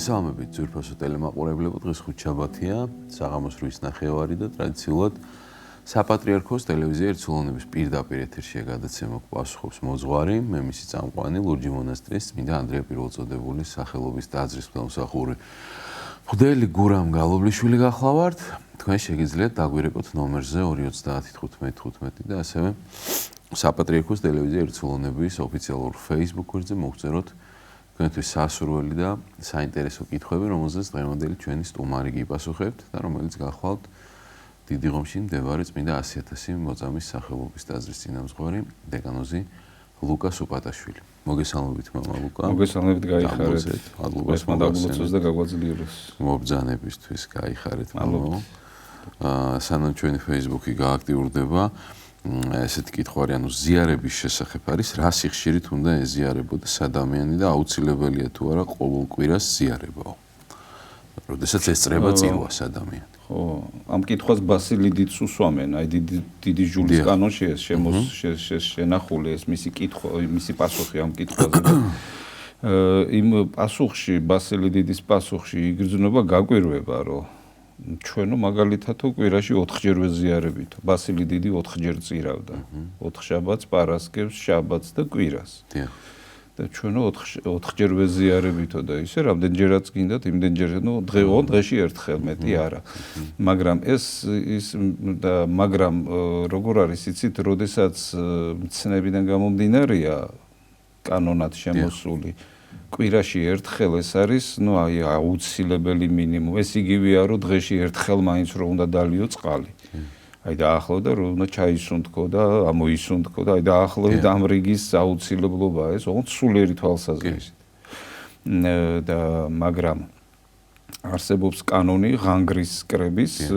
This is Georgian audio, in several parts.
მოგესალმებით ძვირფასო ტელემაყურებლებო, დღეს ხუთშაბათია, საღამოს 8:00 ნახევარი და ტრადიციულად საპატრიარქოს ტელევიზია ერთსულოვნების პირდაპირ ეთერშია გადაცემა პასუხობს მოძღვარი, მე მისი წამყვანი ლურჯი მონასტრის წმინდა ანდრია პირველწოდებულის სახელობის ტაძრის მღვდელმსახური მღვდელი გურამ გალობლიშვილი გახლავართ. თქვენ შეგიძლიათ დაგვირეკოთ ნომერზე 2301515 და ასევე საპატრიარქოს ტელევიზია ერთსულოვნების ოფიციალურ Facebook გვერდზე მოგწეროთ თქვენთვის სასურველი და საინტერესო კითხვები, რომელზეც დღევანდელი ჩვენი სტუმარი გიპასუხებთ და რომელიც გახლავთ დიდი ღომში მდებარე წმინდა 100.000 მოწამის სახელობის ტაძრის წინამძღვარი დეკანოზი ლუკა სუპატაშვილი. მოგესალმებით მამა ლუკა. მოგესალმებით, გაიხარეთ. მადლობას მოგესალმებით და გაგვაძლიეროს. მობრძანებისთვის გაიხარეთ მამა. სანამ ჩვენი Facebook-ი გააქტიურდება, ესეთი კითხვარი, ანუ ზიარების შესახებ არის, რა სიხშირით უნდა ეზიარებოდეს ადამიანი და აუცილებელია თუ არა ყოველ კვირას ზიარებაო. როდესაც ესწრება წირვას ადამიანი. ხო, ამ კითხვას ბასილი დიდს უსვამენ, აი დიდი ჟულის კანონში ეს შენახული ეს მისი კითხვა, მისი პასუხი ამ კითხვაზე. იმ პასუხში, ბასილი დიდის პასუხში იგრძნობა გაკვირვება, რომ ჩვენო მაგალითად კვირაში 4-ჯერ ვეზიარებით. ბასილი დიდი 4-ჯერ წირავდა. 4 შაბათს, პარასკევს, შაბათს და კვირას. და ჩვენო 4-ჯერ ვეზიარებითო და ისე რამდენჯერაც გინდათ, იმდენჯერ, დღეში ერთხელ მეტი არა. მაგრამ მაგრამ როგორ არის, იცით, როდესაც მცნებიდან გამომდინარეა კანონად შემოსული კვირაში ერთხელ ეს არის, აი აუცილებელი მინიმუმ. ეს იგივეა, რომ დღეში ერთხელ მაინც რომ უნდა დალიო წყალი. აი დაახლოვდა რომ უნდა ჩაისუნთქო და ამოისუნთქო და აი დაახლოებით ამ რიგის აუცილებლობაა ეს, ოღონდ სულიერი თვალსაზრისით. და მაგრამ არსებობს კანონი ღანგრის კრების,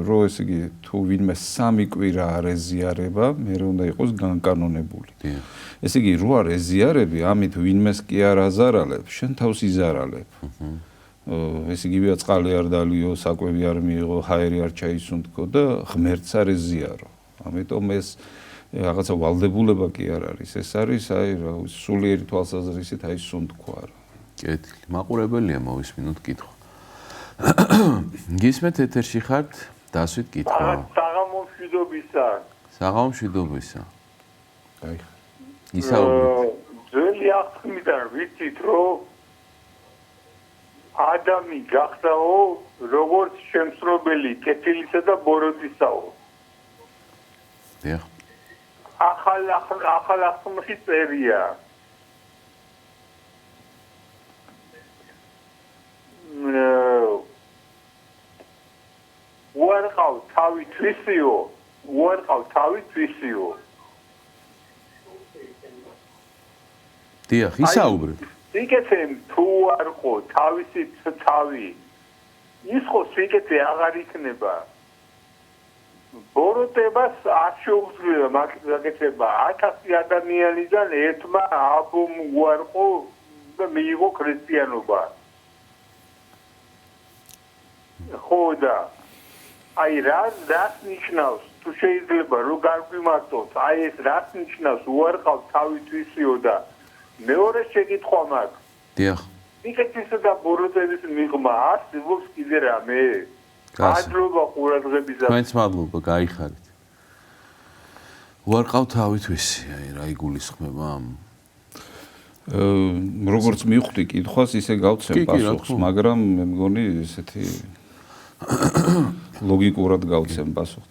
რომ ესე იგი თუ ვინმე 3 კვირა არ ეზიარება, მე უნდა იყოს განკანონებული. ესე იგი რო არ ეზიარები, ამით ვინმეს კი არ აზარალებ, შენ თავს იზარალებ. ეს იგივეა წყალი არ დალიო, საკვები არ მიიღო, ჰაერი არ ჩაისუნთქო და ღმერთს არ ეზიარო. ამიტომ ეს რაღაცა ვალდებულება კი არ არის. ეს არის აი რა სულიერი თვალსაზრისით აი სუნთქვა რა. კეთილი. მაყურებელია მოვისმინოთ კითხვა. გისმენთ ეთერში ხართ? დასვით კითხვა. საღამომშვიდობისა. საღამომშვიდობისა. აი. ისაუბრეთ. ძველი აღთქმიდან ვიცით, რომ ადამი გახდაო, როგორც შემსრობელი კეთილისა და ბოროტისაო. დიახ. ახალ აღთქმში წერია. უარყავ თავი თვისიო, უარყავ თავი თვისიო. დიახ, ისაუბრეთ. სიკეთე თუ არ ხო თავისი თავი, ის ხო სიკეთე აღარ იქნება. ბოროტებას არ შეუძლია მაგეთება 1000 ადამიანიდან ერთმა აბომ უარყო და მიიღო ქრისტიანობა. ხო და აი რას ნიშნავს თუ შეიძლება რომ გარკვიმართოთ, აი ეს რას ნიშნავს უარყავ თავი თვისიო და მეორე შეკითხვა მაქვს. დიახ. სიკეთისა და ბოროტების მიღმა არსებობს კიდე რამე? მადლობა ყურადღებისათვის. თქვენც მადლობა, გაიხარეთ. უარყავ თავი თვისი, აი რა იგულისხმება ამ როგორც მივხვდი კითხვას, ისე გავცემ პასუხს, მაგრამ მე მგონი ესეთი ლოგიკურად გავცემ პასუხს.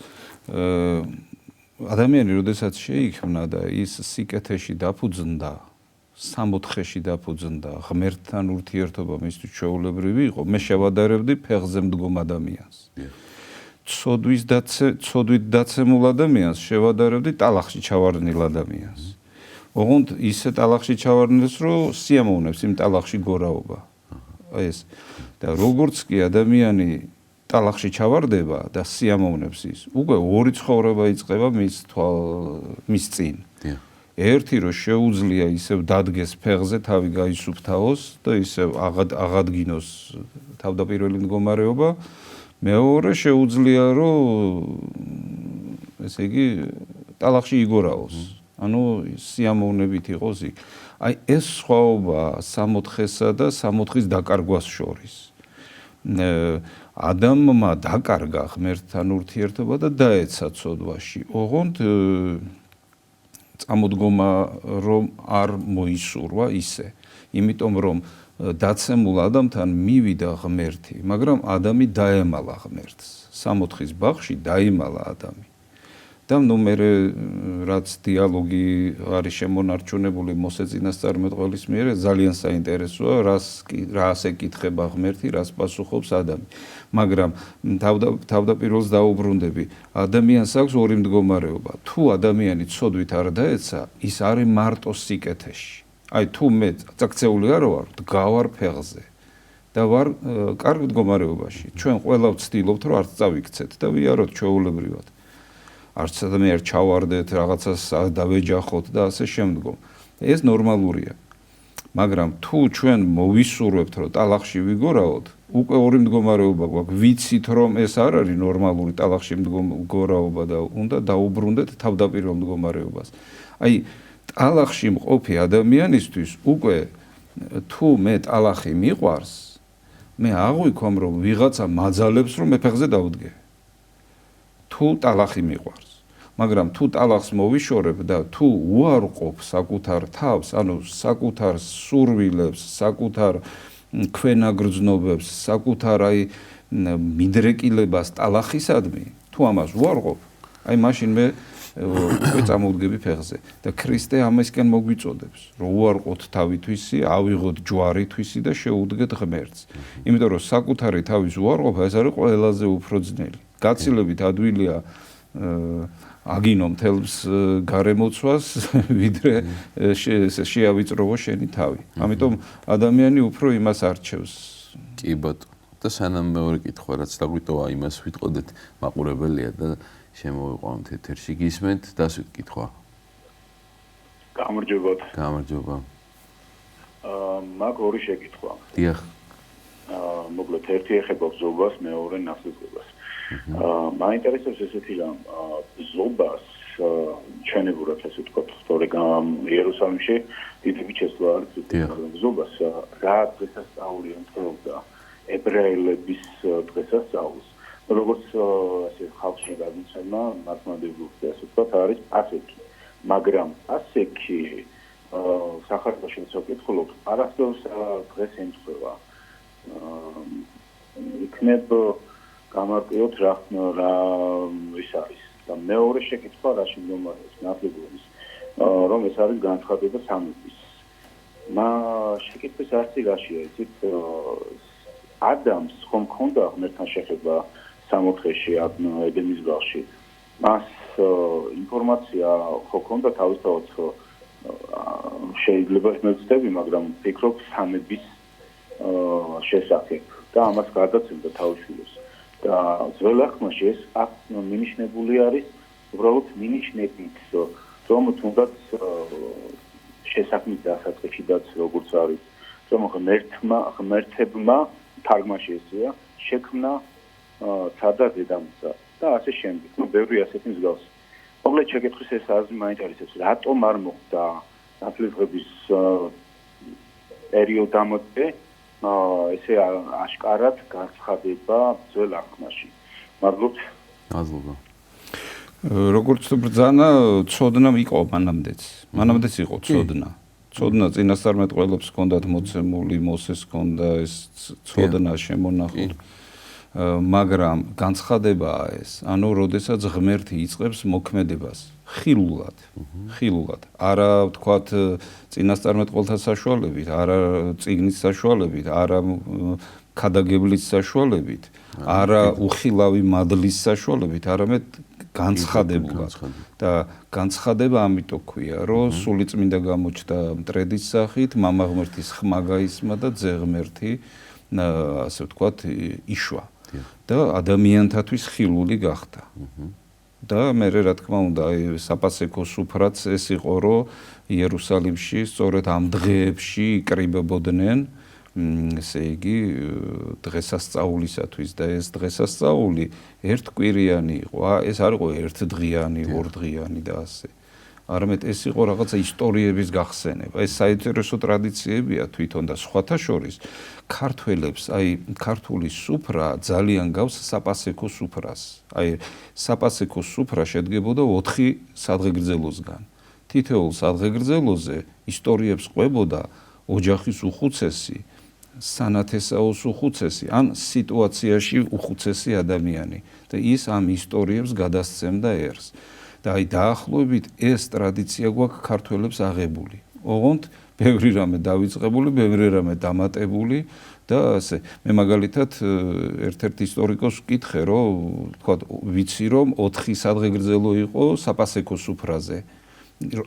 ადამიანი როდესაც შეიქმნა და ის სიკეთეში დაფუძნდა, სამოთხეში დაფუძნდა, ღმერთთან ურთიერთობა მისთვის ჩვეულებრივი იყო, მე შევადარებდი ფეხზე მდგომ ადამიანს. ცოდვით დაცემულ ადამიანს შევადარებდი ტალახში ჩავარდნილ ადამიანს. ოღონდ ისე ტალახში ჩავარდნილს, რომ სიამოვნებს იმ ტალახში გორაობა. ეს და როგორც კი ადამიანი ტალახში ჩავარდება და სიამოვნებს ის, უკვე ორი ცხოვრება იწყება მის წინ. ერთი რომ შეუძლია ისევ დადგეს ფეხზე, თავი გაისუფთავოს და ისევ აღადგინოს თავდაპირველი მდგომარეობა, მეორე შეუძლია რომ ესე იგი ტალახში იგორაოს. ანუ სიამოვნებით იყოს იქ. აი ეს სხვაობა 64-სა და 64-ის დაკარგვას შორის. ადამიანმა დაკარგა ღმერთთან ურთიერთობა და დაეცა ცოდვაში. ოღონდ წამოდგომა რომ არ მოისურვა ისე. იმიტომ რომ დაცემულ ადამიანთან მივიდა ღმერთი, მაგრამ ადამი დაემალა ღმერთს. 64-ის ბაღში დაიმალა ადამი. და ნუ მე რაც დიალოგი არის შემონარჩუნებული მოსე წინასწარმეტყველის მიერ ძალიან საინტერესოა, რას ეკითხება ღმერთი, რას პასუხობს ადამი. მაგრამ თავდაპირველს დაუბრუნდები, ადამიანს აქვს ორი მდგომარეობა. თუ ადამიანი ცოდვით არ დაეცა, ის არის მარტო სიკეთეში. აი თუ მე წაქცეული არ ვარ, დგავარ ფეხზე და ვარ კარგ მდგომარეობაში. ჩვენ ყველა ვცდილობთ, რომ არც წავიქცეთ და ვიაროთ ჩვეულებრივად. არც ადამიანი არ ჩავარდეთ, რაღაცას დავეჯახოთ და ასე შემდგომ. ეს ნორმალურია. მაგრამ თუ ჩვენ მოვისურვებთ, რომ ტალახში ვიგორაოთ, უკვე ორი მდგომარეობა გვაქვს. ვიცით, რომ ეს არ არის ნორმალური ტალახში მდგომარეობა და უნდა დაუბრუნდეთ თავდაპირველ მდგომარეობას. აი ტალახში მყოფი ადამიანისთვის უკვე თუ მე ტალახი მიყვარს, მე აღვიქვამ, რომ ვიღაცა მაძალებს, რომ მე ფეხზე დავდგე. თუ ტალახი მიყვარს. მაგრამ თუ ტალახს მოვიშორებ და თუ უარყოფ საკუთარ თავს, ანუ საკუთარ სურვილებს, საკუთარ ქვენაგრძნობებს, საკუთარ აი მიდრეკილებას ტალახისადმი, თუ ამას უარყოფ, აი მაშინ მე უკვე წამოვდგები ფეხზე და ქრისტე ამასკენ მოგვიწოდებს, რომ უარყოთ თავითვისი, ავიღოთ ჯვარითვისი და შეუდგეთ ღმერთს. იმიტომ რომ საკუთარი თავის უარყოფა ეს არის ყველაზე უფრო ძნელი. გაცილებით ადვილია აგინო მთელს გარემოცვას, ვიდრე შეავიწროვო შენი თავი. ამიტომ ადამიანი უფრო იმას არჩევს. კი ბატონო. და სანამ მეორე კითხვა რაც დაგვიტოვა, იმას ვიტყოდეთ, მაყურებელია და შემოვიყვანთ ეთერში. გისმენთ დასვით კითხვა. გამარჯობათ. გამარჯობა. მაგ ორი შეკითხვა. დიახ. მოკლედ ერთი ეხება ბზობას, მეორე ნასაზრდობას. მაინტერესებს ესეთი რამ, ბზობას ჩვენებურად ასე ვთქვათ, თორემ იერუსალიმში დიდები შესვლა არის ბზობას რა დღესასწაული ემთხვეოდა ებრაელების დღესასწაულს. როგორც ასე ხალხში გადმოცემა, მართლმადიდებლურს ასე ვთქვათ, არის ასეთი. მაგრამ ასეთი სახარებაში ვცდილობ, არასდროს დღეს ემთხვევა. იქნებ გამარკვიოთ რა ის არის. და მეორე შეკითხვა რა შემდგომარეობს ნათლობის, რომ ეს არის განცხადება სამების. შეკითხვის არცი რაშია, იცით, ადამს ხომ ქონდა ღმერთთან შეხება 64-ში, ედენის ბაღში. მას ინფორმაცია ხო ქონდა თავისთავად შეიძლება მევცდები, მაგრამ ვფიქრობ სამების შესახებ და ამას გადაცემდა თავისუფლებას. და ძველ აღთქმაში ეს მინიშნებული არის უბრალოდ მინიშნებით, რომ თუნდაც შესაქმის დასაწყისიდაც როგორც არის, რომ ღმერთებმა თარგმანში ესეა, შექმნა ცა და დედამიწა და ასე შემდეგ. ბევრი ასეთი მსგავსი. მოკლედ შეკითხვის ეს აზრი მაინტერესებს, რატომ არ მოხდა ნათლისღების პერიოდამდე ესე აშკარად განცხადება ძველ აღთქმაში. მადლობთ. მადლობა. როგორც ბრძანა, ცოდნა იყო მანამდეც. მანამდეც იყო ცოდნა. ცოდნა წინასწარმეტყველებს ჰქონდათ მოცემული, მოსეს ჰქონდა ეს ცოდნა შემონახული. მაგრამ განცხადებაა ეს, ანუ როდესაც ღმერთი იწყებს მოქმედებას ხილულად. არა ვთქვათ წინასწარმეტყველთა საშუალებით, არა წიგნის საშუალებით, არა ქადაგებლის საშუალებით, არა უხილავი მადლის საშუალებით, არამედ განცხადებულად. და განცხადება ამიტომ ქვია, რომ სულიწმინდა გამოჩნდა მტრედის სახით, მამა ღმერთის ხმა გაისმა და ძე ღმერთი ასე ვთქვათ იშვა. და ადამიანთათვის ხილული გახდა. და მე რა თქმა უნდა, საპასექო სუფრაც ეს იყო, რომ იერუსალიმში სწორედ ამ დღეებში იკრიბებოდნენ, ესე იგი, დღესასწაულისათვის და ეს დღესასწაული ერთკვირიანი იყო. ეს არ იყო ერთდღიანი, ორდღიანი და ასე. არამედ ეს იყო რაღაცა ისტორიების გახსენება. ეს საინტერესო ტრადიციებია თვითონ და სხვათა შორის ქართველებს, აი ქართული სუფრა ძალიან გავს საპასექო სუფრას. აი საპასექო სუფრა შედგებოდა 4 სადღეგრძელოსგან. თითოეულ სადღეგრძელოზე ისტორიებს ყვებოდა ოჯახის უხუცესი, სანათესაოს უხუცესი, ან სიტუაციაში უხუცესი ადამიანი და ის ამ ისტორიებს გადასცემდა ერს. და აი დაახლოებით ეს ტრადიცია გვაქვს ქართველებს აღებული. ოღონდ ბევრი რამე დავიწყებული, ბევრი რამე დამატებული და ასე მე მაგალითად ერთ-ერთ ისტორიკოს ვკითხე, რომ თქვა ვიცი რომ 4 სადღეგრძელო იყო საპასექო სუფრაზე.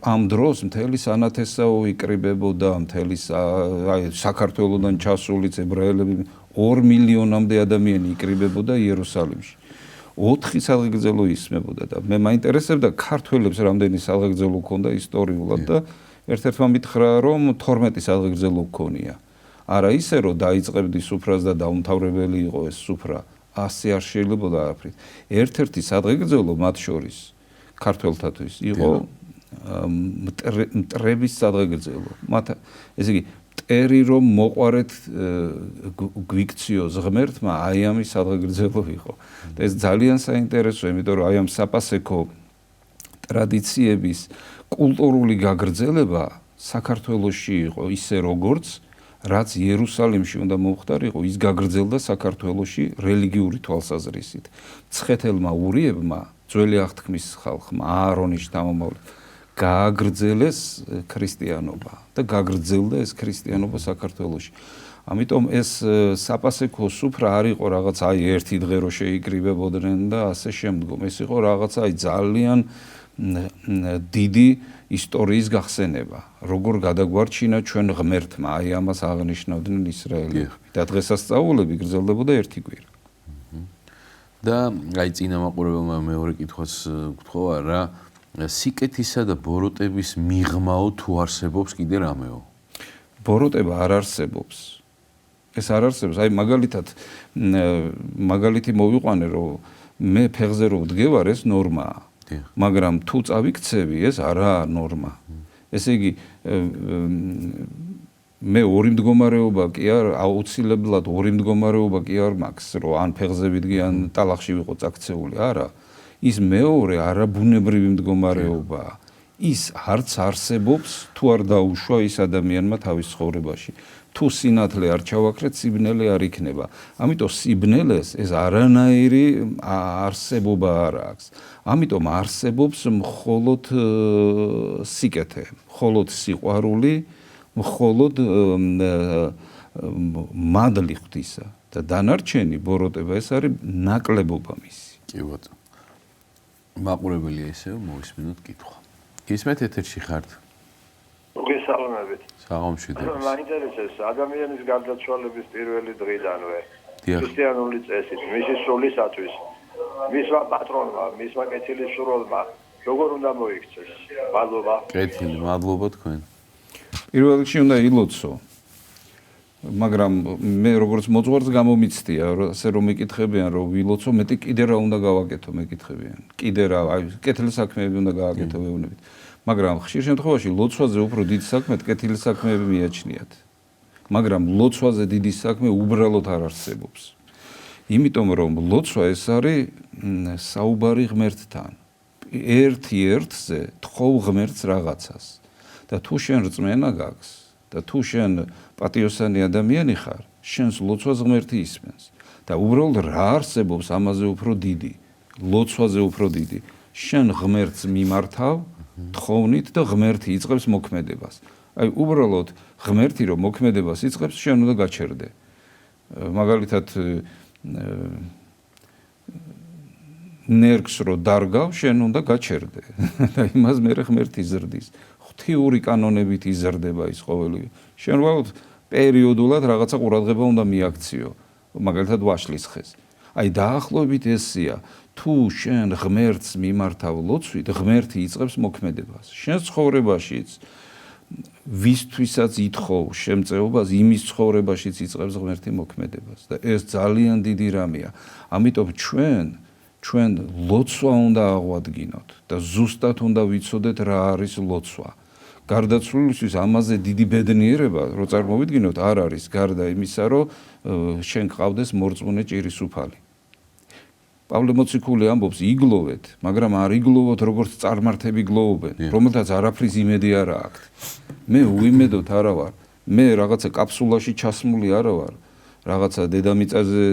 ამ დროს მთელი სანათესაო იკრიბებოდა, მთელი აი საქართველოდან ჩასული ებრაელები 2 მილიონამდე ადამიანი იკრიბებოდა იერუსალიმში. 4 სადღეგრძელო ისმებოდა და მე მაინტერესებდა ქართველებს რამდენი სადღეგრძელო ჰქონდა ისტორიულად და ერთ-ერთმა მითხრა რომ 12 სადღეგრძელო ჰქონია. არა ისე რომ დაიწყებდი სუფრას და დაუმთავრებელი იყო ეს სუფრა, ასე არ შეიძლებოდა არაფრით. ერთ-ერთი სადღეგრძელო მათ შორის ქართველთათვის იყო მტრების სადღეგრძელო. მათ ესე იგი მტერი რომ მოყარეთ გვიქციოს ღმერთმა, აი ამის სადღეგრძელო იყო. და ეს ძალიან საინტერესოა, იმიტომ რომ აი ამ საპასექო ტრადიციების კულტურული გაგრძელება საქართველოში იყო ისე როგორც რაც იერუსალიმში უნდა მოხდარიყო, ის გაგრძელდა საქართველოში რელიგიური თვალსაზრისით. მცხეთელმა ურიებმა, ძველი აღთქმის ხალხმა, აარონის შთამომავლებს გააგრძელეს ქრისტიანობა და გაგრძელდა ეს ქრისტიანობა საქართველოში. ამიტომ ეს საპასექო სუფრა არ იყო რაღაც აი ერთი დღე რო შეიკრიბებოდნენ და ასე შემდგომ. ეს იყო რაღაც აი ძალიან დიდი ისტორიის გახსენება. როგორ გადაგვარჩინა ჩვენ ღმერთმა, აი ამას აღნიშნავდნენ ისრაელები. და დღესასწაულები გრძელდებოდა ერთი კვირა. და აი წინამაყურებელმა მეორე კითხვას გთხოვა რა სიკეთისა და ბოროტების მიღმაო თუ არსებობს კიდე რამეო? ბოროტება არ არსებობს. ეს არ არსებობს. აი მაგალითად მაგალითი მოვიყვანე რომ მე ფეხზე რო ვდგევარ ეს ნორმაა. მაგრამ თუ წავიქცევი ეს არაა ნორმა. ესე იგი მე ორი მდგომარეობა კი არ აუცილებლად ორი მდგომარეობა კი არ მაქვს რომ ან ფეხზე ვიდგე ან ტალახში ვიყო წაქცეული. არა. ის მეორე არაბუნებრივი მდგომარეობაა. ის არც არსებობს თუ არ დაუშვა ის ადამიანმა თავის ცხოვრებაში. თუ სინათლე არ ჩავაქრეთ, სიბნელე არ იქნება. ამიტომ სიბნელეს ეს არანაირი არსებობა არ აქვს. ამიტომ არსებობს მხოლოდ სიკეთე, მხოლოდ სიყვარული, მხოლოდ მადლი ღვთისა და დანარჩენი ბოროტება ეს არის ნაკლებობა მისი. კი ბატონო. მაყურებელია ისევ მოვისმინოთ კითხვა. გისმენთ ეთერში ხართ? მოგესალმებით. საღამოშვიდეებს. მაინტერესებს ადამიანის გარდაცვალების პირველი დღიდანვე დიახ. ქრისტიანული წესით, მისი სულისათვის, მისმა პატრონმა, მისმა კეთილისურვებმა, როგორ უნდა მოიქცეს? მადლობა. კეთილი, მადლობა თქვენ. პირველ რიგში უნდა ილოცო. მაგრამ მე როგორც მოძღვარს გამომიცდია, ასე რომ მეკითხებიან, რომ ვილოცო, მეტი კიდე რა უნდა გავაკეთო, მეკითხებიან. კიდე რა, აი, კეთილი საქმეები უნდა გავაკეთო ეუბნებით. მაგრამ ხშირ შემთხვევაში ლოცვაზე უფრო დიდი საქმე კეთილი საქმეები მიაჩნიათ. მაგრამ ლოცვაზე დიდი საქმე უბრალოდ არ არსებობს. იმიტომ რომ ლოცვა ეს არის საუბარი ღმერთთან. ერთი ერთზე თხოვ ღმერთს რაღაცას. და თუ შენ რწმენა გაქვს და თუ შენ პატიოსანი ადამიანი ხარ, შენს ლოცვას ღმერთი ისმენს. და უბრალოდ რა არსებობს ამაზე უფრო დიდი, ლოცვაზე უფრო დიდი. შენ ღმერთს მიმართავ თხოვნით და ღმერთი იწყებს მოქმედებას. აი უბრალოდ ღმერთი რომ მოქმედებას იწყებს, შენ უნდა გაჩერდე. მაგალითად ნერგს რო დარგავ, შენ უნდა გაჩერდე. და იმას მე ღმერთი ზრდის. ღვთიური კანონებით იზრდება ის ყოველი. შენ უბრალოდ პერიოდულად რაღაცა ყურადღება უნდა მიაქციო. მაგალითად ვაშლის ხეს. აი დაახლოებით ესია. თუ შენ ღმერთს მიმართავ ლოცვით, ღმერთი იწყებს მოქმედებას. შენ ცხოვრებაშიც ვისთვისაც ითხოვ შემწეობას, იმის ცხოვრებაშიც იწყებს ღმერთი მოქმედებას და ეს ძალიან დიდი რამეა. ამიტომ ჩვენ ჩვენ ლოცვა უნდა აღვადგინოთ და ზუსტად უნდა ვიცოდეთ რა არის ლოცვა. გარდაცვლილისთვის ამაზე დიდი ბედნიერება, რო წარმოვიდგინოთ, არ არის გარდა იმისა, რომ შენ გყავდეს მორწმუნე ჭირისუფალი. პავლე მოციქული ამბობს, იგლოვეთ, მაგრამ არ იგლოვოთ როგორც წარმართები გლოვობენ, რომელთაც არაფრის იმედი არ აქვთ. მე უიმედოთ არა ვარ, მე რაღაცა კაფსულაში ჩასმული არა ვარ, რაღაცა დედამიწაზე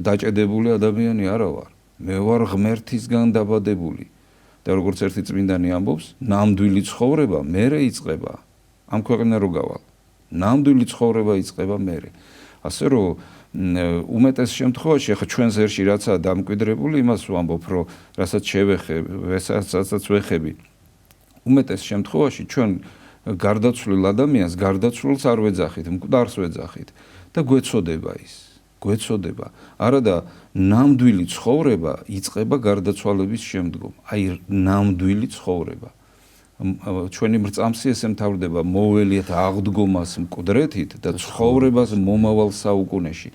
დაჭედებული ადამიანი არა ვარ. მე ვარ ღმერთისგან დაბადებული. და როგორც ერთი წმინდანი ამბობს, ნამდვილი ცხოვრება მერე იწყება. ამ ქვეყანაში რო გავალ, ნამდვილი ცხოვრება იწყება მერე. ასე რომ უმეტეს შემთხვევაში ახლა ჩვენს ერში რაცაა დამკვიდრებული, იმას ვამბობ, რომ რასაც შევეხებ, რასაც ვეხები. უმეტეს შემთხვევაში ჩვენ გარდაცვლილ ადამიანს გარდაცვლილს არ ვეძახით, მკვდარს ვეძახით და გვეცოდება ის. გვეცოდება. არადა ნამდვილი ცხოვრება იწყება გარდაცვალების შემდგომ. აი ნამდვილი ცხოვრება. ჩვენი მრწამსი ესე მთავრდება მოველიათ აღდგომას მკვდრეთით და ცხოვრებას მომავალ საუკუნეში.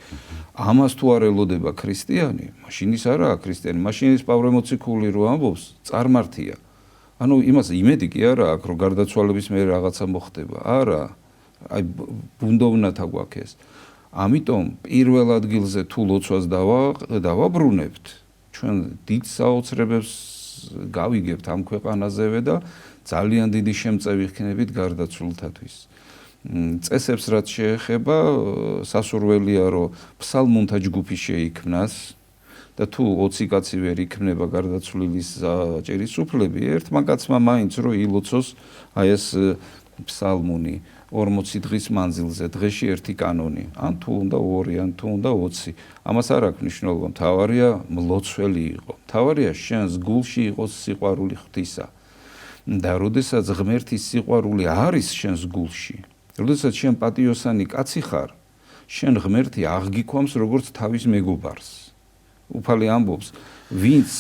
ამას თუ არ ელოდება ქრისტიანი, მაშინ ის არაა ქრისტიანი, მაშინ ის პავლე მოციქული რო ამბობს, წარმართია. ანუ იმას იმედი კი არა აქვს, რომ გარდაცვალების მერე რაღაცა მოხდება. არა. აი ბუნდოვნათა გვაქვს ეს. ამიტომ პირველ ადგილზე თუ ლოცვას დავაბრუნებთ, ჩვენ დიდ საოცრებებს გავიგებთ ამ ქვეყანაზევე და ძალიან დიდი შემწევი ხნებით გარდაცვლილთათვის. წესებს რაც შეეხება, სასურველია, რომ ფსალმუნთა ჯგუფი შეიქმნას და თუ 20 კაცი ვერ იქნება გარდაცვლილის ჭირისუფლები, ერთმა კაცმა მაინც რომ ილოცოს აი ეს ფსალმუნი 40 დღის მანძილზე, დღეში ერთი კანონი, ან თუ უნდა 2, ან თუ უნდა 20. ამას არ აქვს მნიშვნელობა, მთავარია მლოცველი იყო. მთავარია შენს გულში იყოს სიყვარული ღვთისა. და როდესაც ღმერთის სიყვარული არის შენს გულში, როდესაც შენ პატიოსანი კაცი ხარ, შენ ღმერთი აღგიქვამს როგორც თავის მეგობარს. უფალი ამბობს, ვინც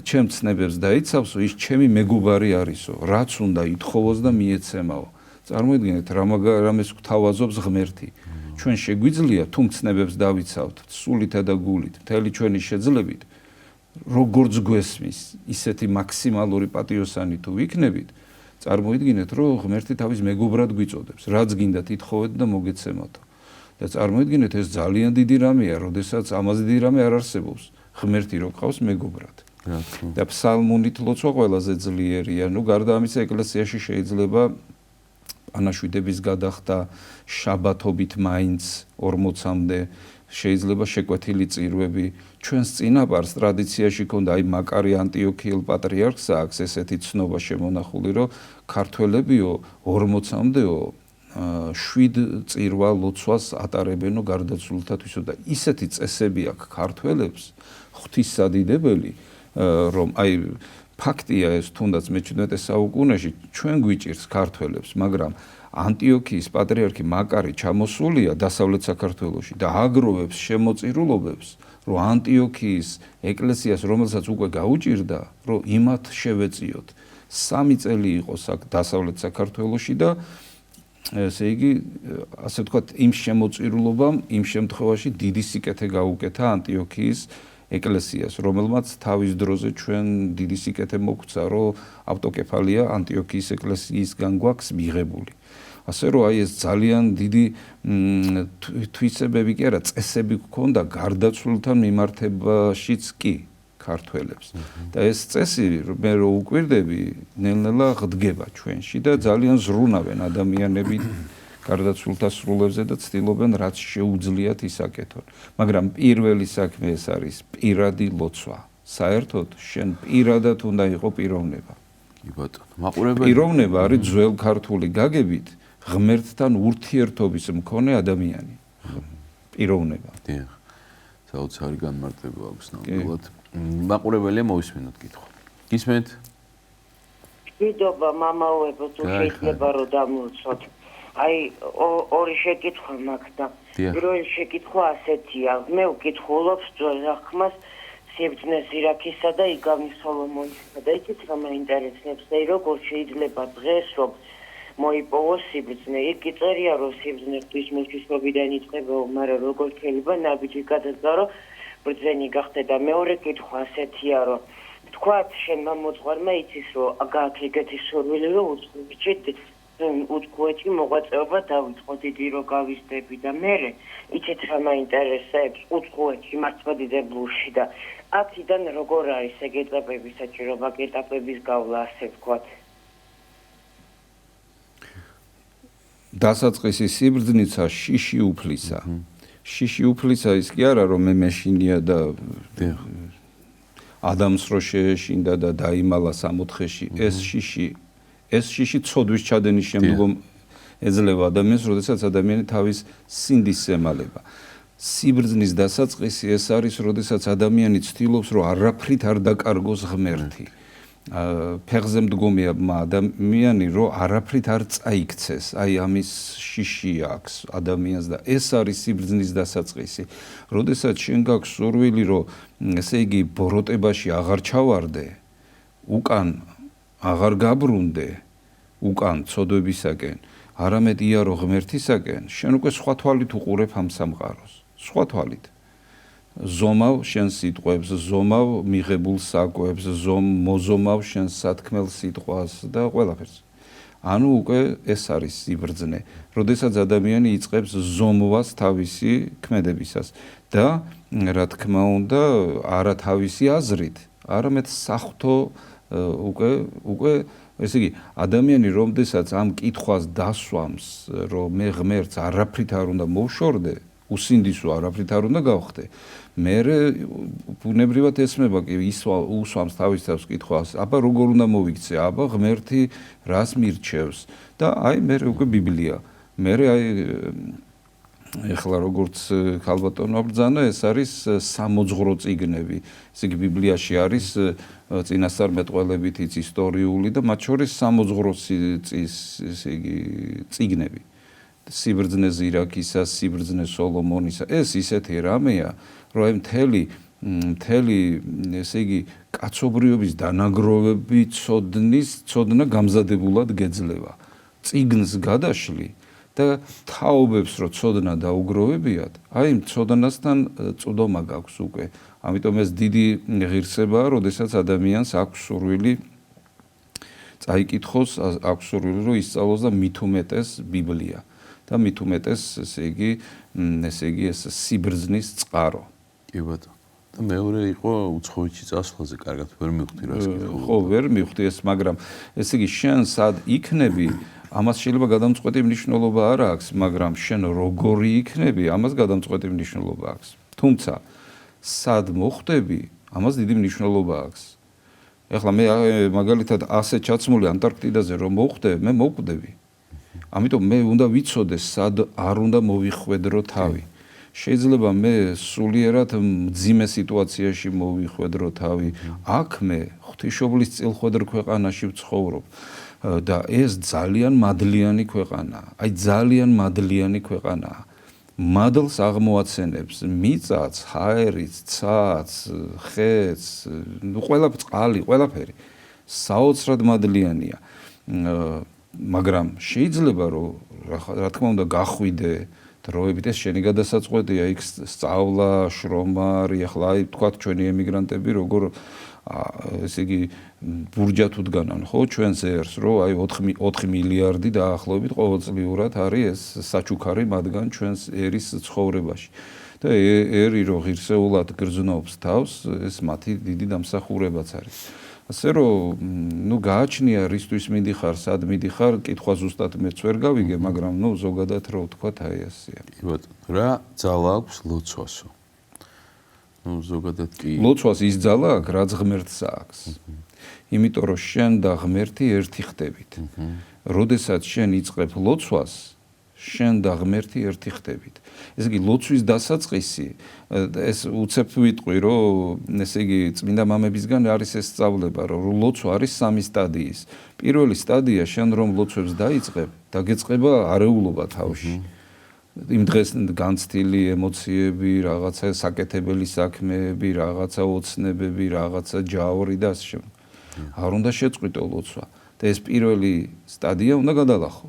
ჩემ ცნებებს დაიცავსო, ის ჩემი მეგობარი არისო, რაც უნდა ითხოვოს და მიეცემაო. წარმოიდგინეთ, რამეს გვთავაზობს ღმერთი. ჩვენ შეგვიძლია თუ მცნებებს დავიცავთ სულითა და გულით, მთელი ჩვენი შეძლებით, როგორც გვესმის, ისეთი მაქსიმალური პატიოსანი თუ ვიქნებით, წარმოიდგინეთ, რომ ღმერთი თავის მეგობრად გვიწოდებს, რაც გინდათ ითხოვეთ და მოგეცემათო. და წარმოიდგინეთ, ეს ძალიან დიდი რამეა, როდესაც ამაზე დიდი რამე არ არსებობს. ღმერთი რო ყავს მეგობრად. და ფსალმუნით ლოცვა ყველაზე ძლიერია. ნუ გარდა ამისა, ეკლესიაში შეიძლება ანაშვიდების გადახდა შაბათობით მაინც 40-მდე შეიძლება შეკვეთილი წირვები. ჩვენს წინაპარს ტრადიციაში ქონდა აი მაკარი ანტიოქიელ პატრიარქს აქვს ესეთი ცნობა შემონახული, რომ ქართველებიო 40-მდეო 7 წირვა ლოცვას ატარებენო გარდაცვლილთათვისო და ისეთი წესები აქვს ქართველებს ღვთისადიდებელი, რომ აი ფაქტია ეს თუნდაც მე-17 საუკუნეში ჩვენ გვიჭირს ქართველებს, მაგრამ ანტიოქიის პატრიარქი მაკარი ჩამოსულია დასავლეთ საქართველოში და აგროვებს შემოწირულობებს, რომ ანტიოქიის ეკლესიას, რომელსაც უკვე გაუჭირდა, რომ იმათ შევეწიოთ. 3 წელი იყო დასავლეთ საქართველოში და ესე იგი, ასე ვთქვათ, იმ შემოწირულობამ, იმ შემთხვევაში დიდი სიკეთე გაუკეთა ანტიოქიის ეკლესიას, რომელმაც თავის დროზე ჩვენ დიდი სიკეთე მოგვცა, რომ ავტოკეფალია ანტიოქიის ეკლესიისგან გვაქვს მიღებული. ასე რომ აი ეს ძალიან დიდი თვისებები კი არა, წესები გქონდა გარდაცვლილთან მიმართებაშიც კი ქართველებს. და ეს წესი მე რო უკვირდები, ნელ-ნელა ღდგება ჩვენში და ძალიან ზრუნავენ ადამიანები გარდაცვლილთა სრულებზე და ცდილობენ რაც შეუძლიათ ისაკეთონ. მაგრამ პირველი საქმე ეს არის პირადი ლოცვა. საერთოდ შენ პირადად უნდა იყო პიროვნება. კი ბატონო, მაყურებელი. პიროვნება არის ძველ ქართული გაგებით ღმერთთან ურთიერთობის მქონე ადამიანი. პიროვნება. დიახ. საოცარი განმარტება აქვს ნამდვილად. მაყურებელია მოვისმენოთ კითხვა. გისმენთ? მადლობა მამაოებო, თუ შეიძლება რომ დამოვცოთ. აი ორი შეკითხვა მაქვს და პირველი შეკითხვა ასეთია. მე ვკითხულობ ძველ ახმას სიბრძნეს ირაქისა და იგავნის სოლომონისა და იცით რა მაინტერესებს და როგორ შეიძლება დღეს რომ მოიპოვოს სიბრძნე. იქ წერია რომ სიბრძნე ღვთის მოციქულობიდან იწყება, მაგრამ როგორ შეიძლება ნაბიჯი გადადგარო ბრძენი გახდე და მეორე კითხვა ასეთია, რომ თქვათ შენ მოძღვარმა იცის რომ გააქვს ეგეთი სურვილი რომ უცხოეთში მოღვაწეობა დავიწყო დიდი რო გავიზრდები და მე იცით რა მაინტერესებს უცხოეთში მართლმადიდებულში და აქედან როგორ არის ეგ ეტაპების საჭიროება ეტაპების გავლა ასე ვთქვათ დასაწყისი სიბრძნიცა შიში უფლისა შიში უფლისა ის კი არა რომ მე მეშინია და ადამიანს რო შეეშინდა და დაიმალა 64-ში ეს შიში ცოდვის ჩადენის შემდგომ ეძლევა ადამიანს, როდესაც ადამიანი თავის სინდის ემალება. სიბრძნის დასაწყისი ეს არის, როდესაც ადამიანი ცდილობს, რომ არაფრით არ დაკარგოს ღმერთი. ფეხზე მდგომი ადამიანი, რომ არაფრით არ წაიქცეს, აი ამის შიში აქვს ადამიანს და ეს არის სიბრძნის დასაწყისი. როდესაც შენ გაქვს სურვილი, რომ ესე იგი ბოროტებაში აღარ ჩავარდე, უკან აღარ გაბრუნდე უკან ცოდვებისაკენ, არამედ იარო ღმერთისაკენ, შენ უკვე სხვა თვალით უყურებ ამ სამყაროს. სხვა თვალით. ზომავ შენ სიტყვებს, ზომავ მიღებულ საკვებს, მოზომავ შენ სათქმელ სიტყვას და ყველაფერს. ანუ უკვე ეს არის სიბრძნე, როდესაც ადამიანი იწყებს ზომვას თავისი ქმედებისას და რა თქმა უნდა, არა თავისი აზრით, არამედ სახთო უკვე ესე იგი ადამიანი რომდესაც ამ კითხვას დასვამს რომ მე ღმერთს არაფრით არ უნდა მოვშორდე უსინდისო არაფრით არ უნდა გავხდე მე ბუნებრივად ესმება კი უსვამს თავის თავს კითხვას აბა როგორ უნდა მოვიქცე აბა ღმერთი რას მირჩევს და აი მე უკვე ბიბლია მე აი ეხლა როგორც ქალბატონო ბრძანა ეს არის სამოძღვრო წიგნები ესე იგი ბიბლიაში არის წინასწარმეტყველებითიც ისტორიული და მათ შორის სამოძღვრო ესე იგი წიგნები სიბრძნე ზირაქისა სიბრძნე სოლომონისა ეს ისეთი რამეა რომ აი მთელი ესე იგი კაცობრიობის დანაგროვები ცოდნა გამზადებულად გეძლევა წიგნს გადაშლი და თაობებს რო ცოდნა დაუგროვებიათ, აი ცოდნასთან წვდომა გაქვს უკვე. ამიტომ ეს დიდი ღირსებაა, როდესაც ადამიანს აქვს სურვილი წაიკითხოს, აქვს სურვილი რომ ისწავლოს და მით უმეტეს ბიბლია და მით უმეტეს ესე იგი ეს სიბრძნის წყარო. კი ბატონო. და მეორე იყო უცხოეთში წასვლაზე, კარგად ვერ მივხვდი რას კითხულობ. ხო, ვერ მივხვდი ეს, მაგრამ ესე იგი შენ სად იქნები ამას შეიძლება გადამწყვეტი მნიშვნელობა არ აქვს, მაგრამ შენ როგორი იქნები, ამას გადამწყვეტი მნიშვნელობა აქვს. თუმცა სად მოხდები, ამას დიდი მნიშვნელობა აქვს. ეხლა მე მაგალითად ასე ჩაცმული ანტარქტიდაზე რომ მოხდე, მე მოვკვდები. ამიტომ მე უნდა ვიცოდე სად არ უნდა მოვიხვედრო თავი. შეიძლება მე სულიერად მძიმე სიტუაციაში მოვიხვედრო თავი. აქ მე ღვთისმშობლის წილხვედრ ქვეყანაში ვცხოვრობ. და ეს ძალიან მადლიანი ქვეყანაა. აი ძალიან მადლიანი ქვეყანაა. მადლს აღმოაცენებს მიწაც, ჰაერიც, ცაც, ხეც, ყველაფერი. საოცრად მადლიანია. მაგრამ შეიძლება რომ რა თქმა უნდა გახვიდე დროებით ეს შენი გადასაწყვეტია იქ სწავლა, შრომა, ახლა აი თქვათ ჩვენი ემიგრანტები როგორ ესე იგი ბურჯად უდგანან ხო ჩვენს ერს რომ აი 4 მილიარდი დაახლოებით ყოველწლიურად არის ეს საჩუქარი მათგან ჩვენს ერის ცხოვრებაში და ერი რო ღირსეულად გრძნობს თავს ეს მათი დიდი დამსახურებაც არის ასე რომ ნუ გააჩნია რისთვის მიდიხარ სად მიდიხარ კითხვა ზუსტად მეც ვერ გავიგე მაგრამ ნუ ზოგადად რო ვთქვათ აი ასეა კი ბატონო რა ძალა აქვს ლოცვასო ну ზოგადად კი ლოცვას ის ძალა აქვს რაც ღმერთს აქვს იმიტომ რომ შენ და ღმერთი ერთი ხდებით როდესაც შენ იწყებ ლოცვას შენ და ღმერთი ერთი ხდებით ესე იგი ლოცვის დასაწყისი ეს უცებ ვიტყვი რომ ესე იგი წმინდა მამებისგან არის ეს სწავლება რომ ლოცვა არის 3 სტადიის პირველი სტადია შენ რომ ლოცვებს დაიწყებ დაგეწყება არეულობა თავში იმ დღეს განცდილი ემოციები, რაღაცა საკეთებელი საქმეები, რაღაცა ოცნებები, რაღაცა ჯაური და ასე შემდეგ. არ უნდა შეწყვიტო ლოცვა. და ეს პირველი სტადია უნდა გადალახო.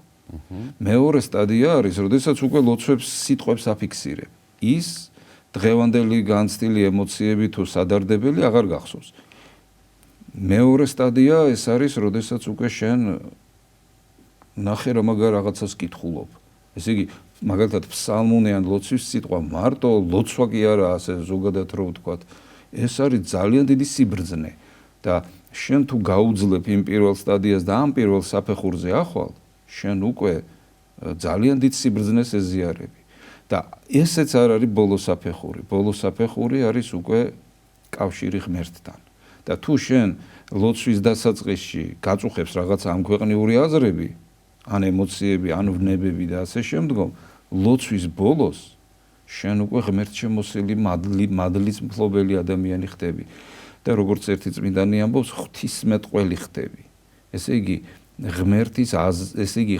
მეორე სტადია არის, როდესაც უკვე ლოცვებს სიტყვებს აფიქსირებ. ის დღევანდელი განცდილი ემოციები თუ სადარდებელი აღარ გახსოვს. მეორე სტადია ეს არის, როდესაც უკვე შენ ნახე რომ მაგარ რაღაცას კითხულობ. ესე იგი, მაგალითად ფსალმუნიან ლოცვის სიტყვა მარტო ლოცვა კი არა, ასე ზოგადად რო ვთქვათ. ეს არის ძალიან დიდი სიბრძნე და შენ თუ გაუძლებ იმ პირველ სტადიას და ამ პირველ საფეხურზე ახვალ, შენ უკვე ძალიან დიდ სიბრძნეს ეზიარები. და ესეც არ არის ბოლო საფეხური. ბოლო საფეხური არის უკვე კავშირი ღმერთთან. და თუ შენ ლოცვის დასაწყისში გაწუხებს რაღაცა ამქვეყნიური აზრები, ან ემოციები, ან ვნებები და ასე შემდგომ, ლოცვის ბოლოს შენ უკვე ღმერთშემოსილი მადლის მფლობელი ადამიანი ხდები. და როგორც ერთი წმინდანი ამბობს, ღვთისმეტყველი ხდები. ესე იგი,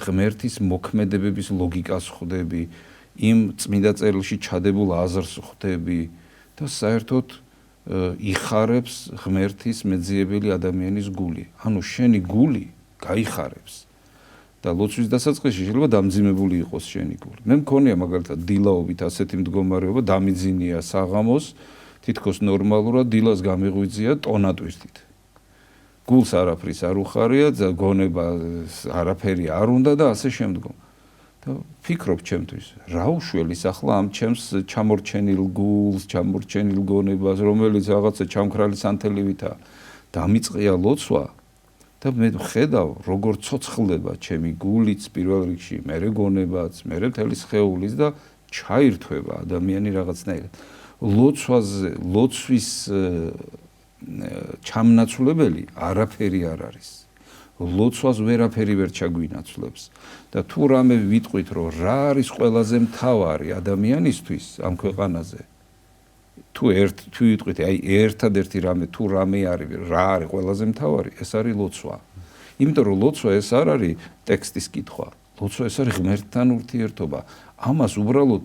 ღმერთის მოქმედებების ლოგიკას ხვდები, იმ წმინდა წერილში ჩადებულ აზრს ხვდები და საერთოდ იხარებს ღმერთის მეძიებელი ადამიანის გული. ანუ შენი გული გაიხარებს. და ლოცვის დასაწყისში შეიძლება დამძიმებული იყოს შენი გული. მე მქონია მაგალითად დილაობით ასეთი მდგომარეობა, დამიძინია საღამოს, თითქოს ნორმალურად დილას გამიღვიძია ტონატვირთით. გულს არაფრის არ უხარია, გონება არაფერი არ უნდა და ასე შემდგომ. და ფიქრობ ჩემთვის, რა უშველის ახლა ამ ჩემს ჩამორჩენილ გულს, ჩამორჩენილ გონებას, რომელიც რაღაცა ჩამქრალი სანთელივითაა. დამიწყია ლოცვა და მე ხედავ, როგორ ცოცხლდება ჩემი გულიც პირველ რიგში, მერე გონებაც, მერე მთელი სხეულიც და ჩაირთვება ადამიანი რაღაცნაირად. ლოცვის ჩამნაცვლებელი არაფერი არ არის. ლოცვას ვერაფერი ვერ ჩაგვინაცვლებს. და თუ რამე ვიტყვით, რომ რა არის ყველაზე მთავარი ადამიანისთვის ამ ქვეყანაზე, თუ ვიტყვით, აი ერთადერთი რამე თუ რამე არის, რა არის ყველაზე მთავარი, ეს არის ლოცვა. იმიტომ რომ ლოცვა ეს არ არის ტექსტის კითხვა. ლოცვა ეს არის ღმერთთან ურთიერთობა. ამას უბრალოდ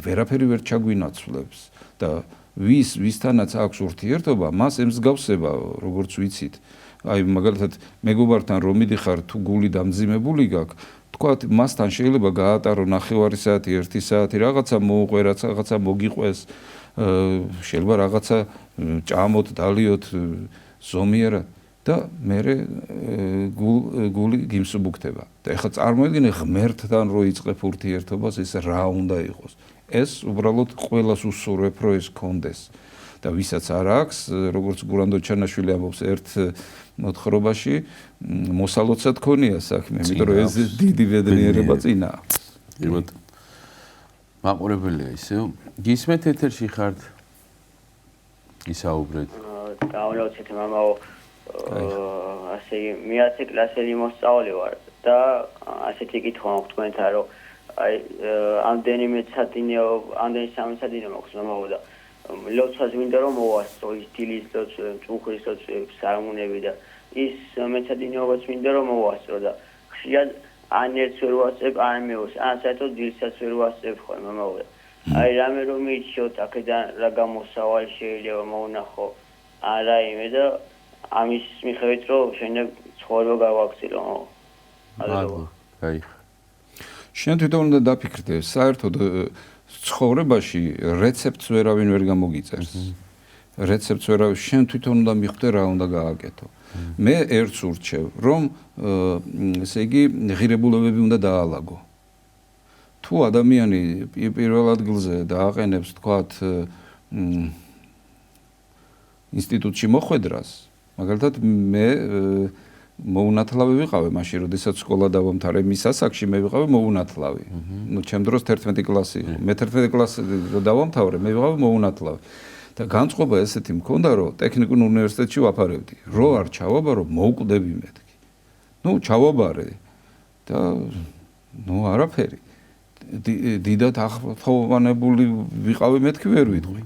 ვერაფერი ვერ ჩაგვინაცვლებს და ვისთანაც აქვს ურთიერთობა, მას ემსგავსება, როგორც ვიცით. აი მაგალითად მეგობართან რომ მიდიხარ თუ გული დამძიმებული გაქვს, თქვათ მასთან შეიძლება გაატარო 9 საათი, 1 საათი, რაღაცა მოუყვერაც, რაღაცა მოგიყვეს, შეიძლება რაღაცა ჭამოთ, დალიოთ ზომიერად და მერე გული გიმსუბუქდება. და ეხლა წარმოიდგინე ღმერთთან რო იწყებ ურთიერთობას, ეს რა უნდა იყოს? ეს უბრალოდ ყველას უსურვებ, რომ ეს კონდეს. და ვისაც არ აქვს, როგორც გურანდო ჩანაშვილი ამბობს, ერთ მოთხრობაში მოსალოცად ქონია საქმე, იმიტომ რომ ეს დიდი ბედნიერება წინაა. იბათ მაყურებელია ისევ. გისმენთ ეთერში ხართ? ისაუბრეთ. გამოვიცეთ მამაო, ასე მე-10 კლასელი მოსწავლე ვარ და ასეთი კითხვა მაქვს თქვენთან, რომ აი ამდენი სამსადინო მაქვს მამაო და ლოცვას მინდა რომ მოვასწრო ის დილის ლოცვა, წუხრის ლოცვა, სარამუნები და ის მეცადინეობაც მინდა რომ მოვასწრო და ხშირად ან ერთს ვერ ვასწრებ, ან მეოთხეს, ან საერთოდ დილსაც ვერ ვასწრებ ხოლმე მამაო. აი რამე რომ მირჩიოთ აქედან რა გამოსავალი შეიძლება მოუნახო ან რაიმე და ამის მიხედვით რომ შეიძლება ცხოვრება გავაგრძელო. მადლობა. აი. შენ თვითონ უნდა დაფიქრდე, საერთოდ ცხოვრებაში რეცეპტს ვერავინ ვერ გამოგიწერს. რეცეპტს ვერავინ, შენ თვითონ უნდა მიხვდე რა უნდა გააკეთო. მე ერთს ურჩევ, რომ ესე იგი ღირებულებები უნდა დაალაგო. თუ ადამიანი პირველ ადგილზე დააყენებს, თქვათ, ინსტიტუტში მოხვედრას, მაგალითად მე მოუნათლავი ვიყავი მაშინ, როდესაც სკოლა დავამთავრე, მის ასაკში მე ვიყავი მოუნათლავი. ნუ ჩემ დროს 11 კლასი იყო. მე 11 კლასი დავამთავრე, მე ვიყავი მოუნათლავი. და განწყობა ესეთი მქონდა, რომ ტექნიკურ უნივერსიტეტში ვაფარებდი. რო არ ჩავაბარო, მოვკვდები მეთქი. ნუ ჩავაბარე და ნუ არაფერი. დიდად ახმოვანებული ვიყავი მეთქი ვერ ვიტყვი.